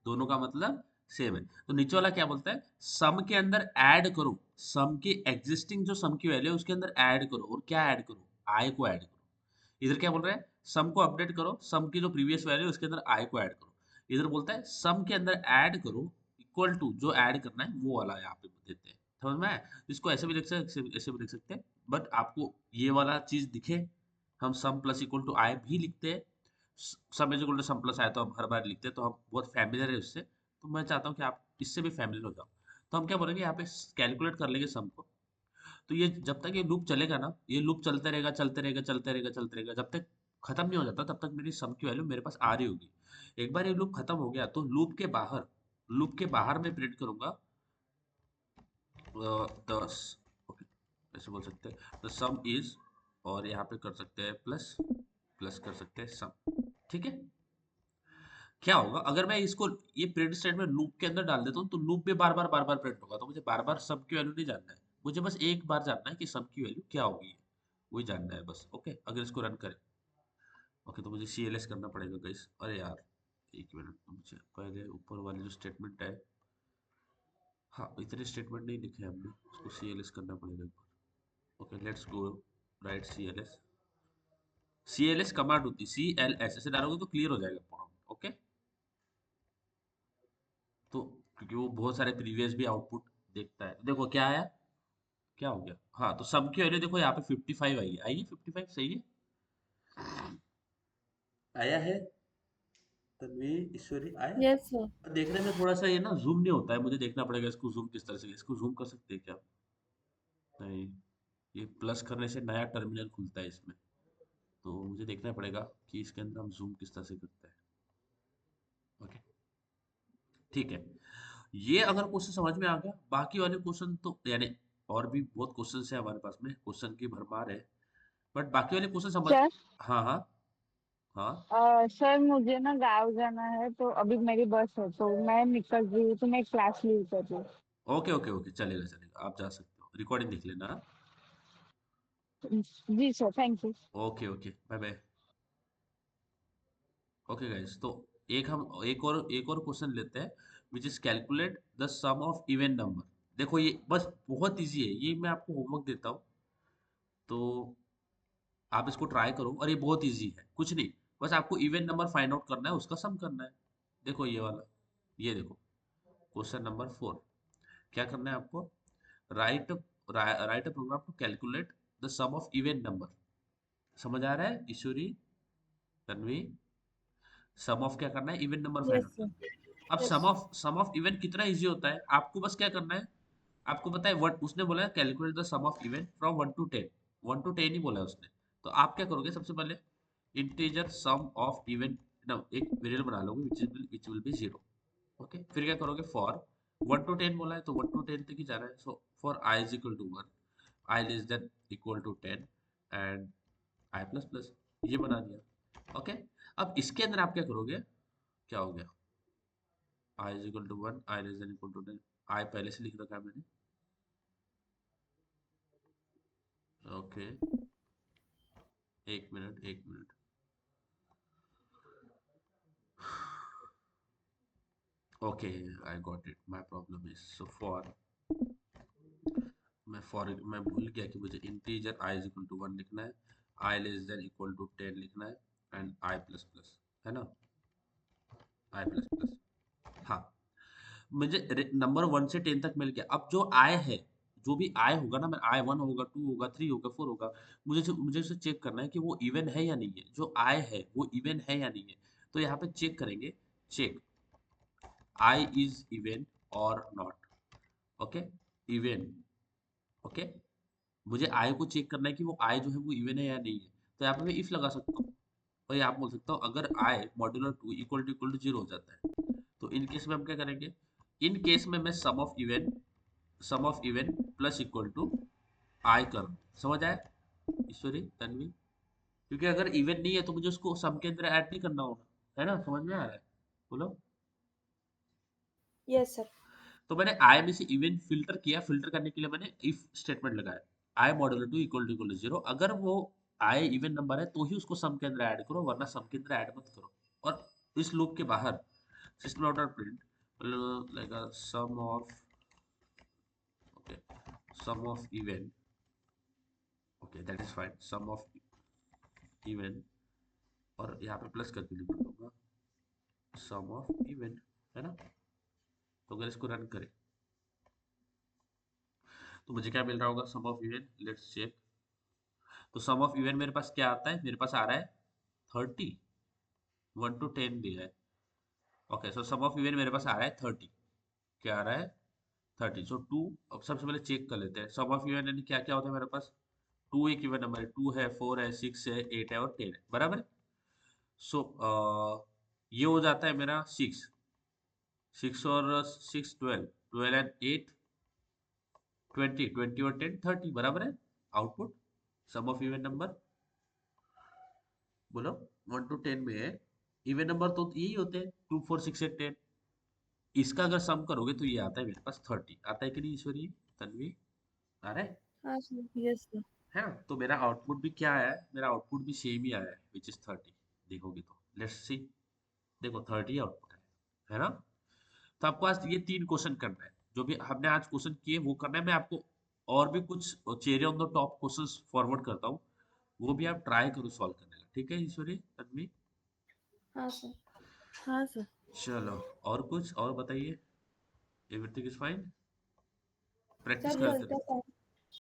दोनों का मतलब सेम है। तो नीचे वाला क्या बोलता है? सम के अंदर ऐड करो, सम के एग्जिस्टिंग जो सम की वैल्यू है उसके अंदर ऐड करो, और क्या ऐड करो? आई को ऐड करो। इधर क्या बोल रहा है? सम को अपडेट करो, सम की जो प्रीवियस वैल्यू है उसके अंदर आई को ऐड करो। इधर बोलता है सम के अंदर ऐड करो इक्वल टू जो ऐड करना है वो वाला यहाँ पे देते हैं। समझ में आया? इसको ऐसे भी लिख सकते, ऐसे भी लिख सकते हैं, बट आपको ये वाला चीज दिखे, हम sum plus equal to I भी लिखते हैं, sum is equal to sum plus I तो हम हर बार लिखते हैं, तो हम बहुत फैमिलियर है उससे। तो मैं चाहता हूँ कि आप इससे भी फैमिलियर हो जाओ। तो हम क्या बोलेंगे यहाँ पे, कैलकुलेट कर लेंगे सम को। तो ये जब तक ये लूप चलेगा ना, ये लूप चलते रहेगा चलते रहेगा चलते रहेगा चलते रहेगा, जब तक खत्म नहीं हो जाता तब तक मेरी सम की वैल्यू मेरे पास आ रही होगी। एक बार ये लूप खत्म हो गया तो लूप के बाहर मैं प्रिंट करूंगा 10। ओके, ऐसे बोल सकते हैं द सम इज, और यहाँ पे कर सकते हैं प्लस, प्लस कर सकते हैं सम। ठीक है? क्या होगा अगर मैं इसको ये प्रिंट स्टेटमेंट लूप के अंदर डाल देता हूँ, तो लूप भी बार बार प्रिंट होगा, तो मुझे बार बार सम की वैल्यू नहीं जानना है, मुझे बस एक बार जानना है कि सम की वैल्यू क्या होगी, वही जानना है बस। ओके, अगर इसको रन करें, ओके, तो मुझे CLS करना पड़ेगा गाइस। अरे यार, एक मिनट, मुझे पहले ऊपर वाली जो स्टेटमेंट है, हाँ इतने स्टेटमेंट नहीं लिखे हैं हमने, उसको CLS करना पड़ेगा एक बार। Okay, let's go right CLS। CLS command होती है, CLS ऐसे डालोगे तो क्लियर हो जाएगा प्रॉब्लम। ओके, तो क्योंकि वो बहुत सारे प्रीवियस भी आउटपुट देखता है। देखो क्या आया, क्या हो गया? हाँ, तो सम की वैल्यू देखो यहाँ पे 55 आई है, आई है 55, सही है, आया है तन्वी, ईश्वरी, आया? Yes sir. देखने में थोड़ा सा ये ना जूम नहीं होता है, मुझे देखना पड़ेगा इसको जूम किस तरह से, इसको जूम कर सकते हैं क्या? नहीं, ये प्लस करने से नया टर्मिनल खुलता है इसमें, तो मुझे देखना पड़ेगा कि इसके अंदर हम जूम किस तरह से करते हैं। ओके, ठीक है। ये अगर क्वेश्चन समझ में आ गया, बाकी वाले क्वेश्चन तो यानी और भी बहुत क्वेश्चन है हमारे पास में, क्वेश्चन की भरमार है, बट बाकी वाले क्वेश्चन समझ। सर हाँ हाँ हाँ। सर मुझे ना गाँव जाना है, तो अभी मेरी बस है तो मैं निकल रही हूँ, तो मैं क्लास लीव कर रही ओके ओके ओके, चलेगा चलेगा, आप जा सकते हो, रिकॉर्डिंग देख लेना। हाँ? हूँ। जी sir, thank you. Okay okay, bye bye. Okay guys, तो एक और क्वेश्चन लेते हैं, which is calculate the sum of even number. देखो ये बस बहुत इजी है, ये मैं आपको होमवर्क देता हूँ, तो आप इसको ट्राई करो, और ये बहुत इजी है, कुछ नहीं, बस आपको इवन नंबर फाइंड आउट करना है, उसका सम करना है। देखो ये वाला, ये देखो क्वेश्चन नंबर 4, क्या करना है आपको? Write write a program to calculate the sum of even number. समझ आ रहा है ईश्वरी, तन्वी? सम ऑफ क्या करना है? Even number find yes out sir. करना है। अब यस। सम ऑफ इवन कितना इजी होता है, आपको बस क्या करना है, आपको पता है व्हाट उसने बोला है, calculate the sum of even from 1 to 10, 1 to 10 ही बोला है उसने। तो आप क्या करोगे सबसे पहले, इंटीजर सम ऑफ इवन, ना एक वेरिएबल बना लोगे विच विल बी 0। ओके, फिर क्या करोगे, फॉर 1 टू 10 बोला है तो 1 टू 10 तक ही जाना है, so for i is equal to 1, i less than equal to 10, and i plus plus, ये बना दिया। ओके, अब इसके अंदर आप क्या करोगे, क्या हो गया, i is equal to 1, i less than equal to 10, i पहले से लिख रखा है मैंने। ओके, एक मिनट एक minute, okay, I got it, my problem is, so for, मैं भूल गया कि मुझे integer i is equal to 1 लिखना है, i less than equal to 10 लिखना है, एंड i प्लस प्लस, है ना, i प्लस प्लस। हाँ, मुझे नंबर 1 से 10 तक मिल गया। अब जो i है, जो भी i होगा ना, मैं i 1 होगा, 2 होगा, 3 होगा, 4 होगा, मुझे उसे चेक करना है कि वो इवन है या नहीं है, जो i है वो इवन है या नहीं है। तो यहाँ पे चेक करेंगे, चेक i इज इवन और नॉट। Okay, even. ओके, मुझे i को चेक करना है कि वो i जो है वो इवन है या नहीं है, तो यहाँ पे मैं इफ लगा सकता हूँ। और ये आप बोल सकते हो अगर i मॉड्यूलर 2 इक्वल टू 0 हो जाता है, तो इन केस में हम क्या करेंगे, इन केस में मैं sum of even plus equal to I कर, समझ आया ईश्वरी तन्वी? क्योंकि अगर इवन नहीं है तो मुझे उसको सम के अंदर ऐड नहीं करना होगा, है ना, समझ में आ रहा है? बोलो। Yes sir. तो मैंने आई में से इवन फिल्टर किया, फिल्टर करने के लिए मैंने इफ स्टेटमेंट लगाया, आई मॉड्यूलर 2 इक्वल टू 0, अगर वो आई इवन नंबर है तो ही उसको सम के अंदर ऐड करो, वरना सम के अंदर ऐड मत करो। और इस लूप के बाहर system dot out print like sum of, okay, sum of even, okay that is fine, sum of even, और यहाँ पे प्लस करके लिख दूंगा सम ऑफ इवन, है ना? तो अगर इसको रन करें तो मुझे क्या मिल रहा होगा, सम ऑफ इवन, लेट्स चेक। तो सम ऑफ इवन मेरे पास क्या आता है, मेरे पास आ रहा है 30, 1 to 10 दिया है। Okay, so sum of even मेरे पास आ रहा है 30, क्या आ रहा है 30, सो 2। अब सबसे पहले चेक कर लेते हैं सम ऑफ इवन यानी क्या क्या होता है मेरे पास। 2 एक इवन नंबर है, 2 है, 4 है, 6 है, 8 है और 10 है, बराबर है। सो ये हो जाता है मेरा 6, 6 और 6 12, 12 एंड 8 20, 20 और 10 30, बराबर है। Output sum of even number, बोलो 1 to 10 में है, इवन नंबर तो यही होते हैं 2 4 6 8 10, इसका अगर सम करोगे तो ये आता है मेरे पास 30, आता है कि नहीं ईश्वरी तन्वी, आ रहा हाँ सर, यस सर। है ना? तो मेरा आउटपुट भी क्या आया है, मेरा आउटपुट भी सेम ही आया है विच इज 30, देखोगे तो लेट्स सी, देखो 30 आउटपुट है ना? तो आपको आज ये 3 क्वेश्चन करना है, जो भी हमने आज क्वेश्चन किए वो करना है। मैं आपको और भी कुछ cherry on the top questions forward करता हूँ, वो भी आप ट्राई करो सॉल्व करने का, ठीक है ईश्वरी तन्वी? हाँ सर। हाँ सर। चलो, और कुछ और बताइए, everything is fine, practice sir करते बोलते रहो। हैं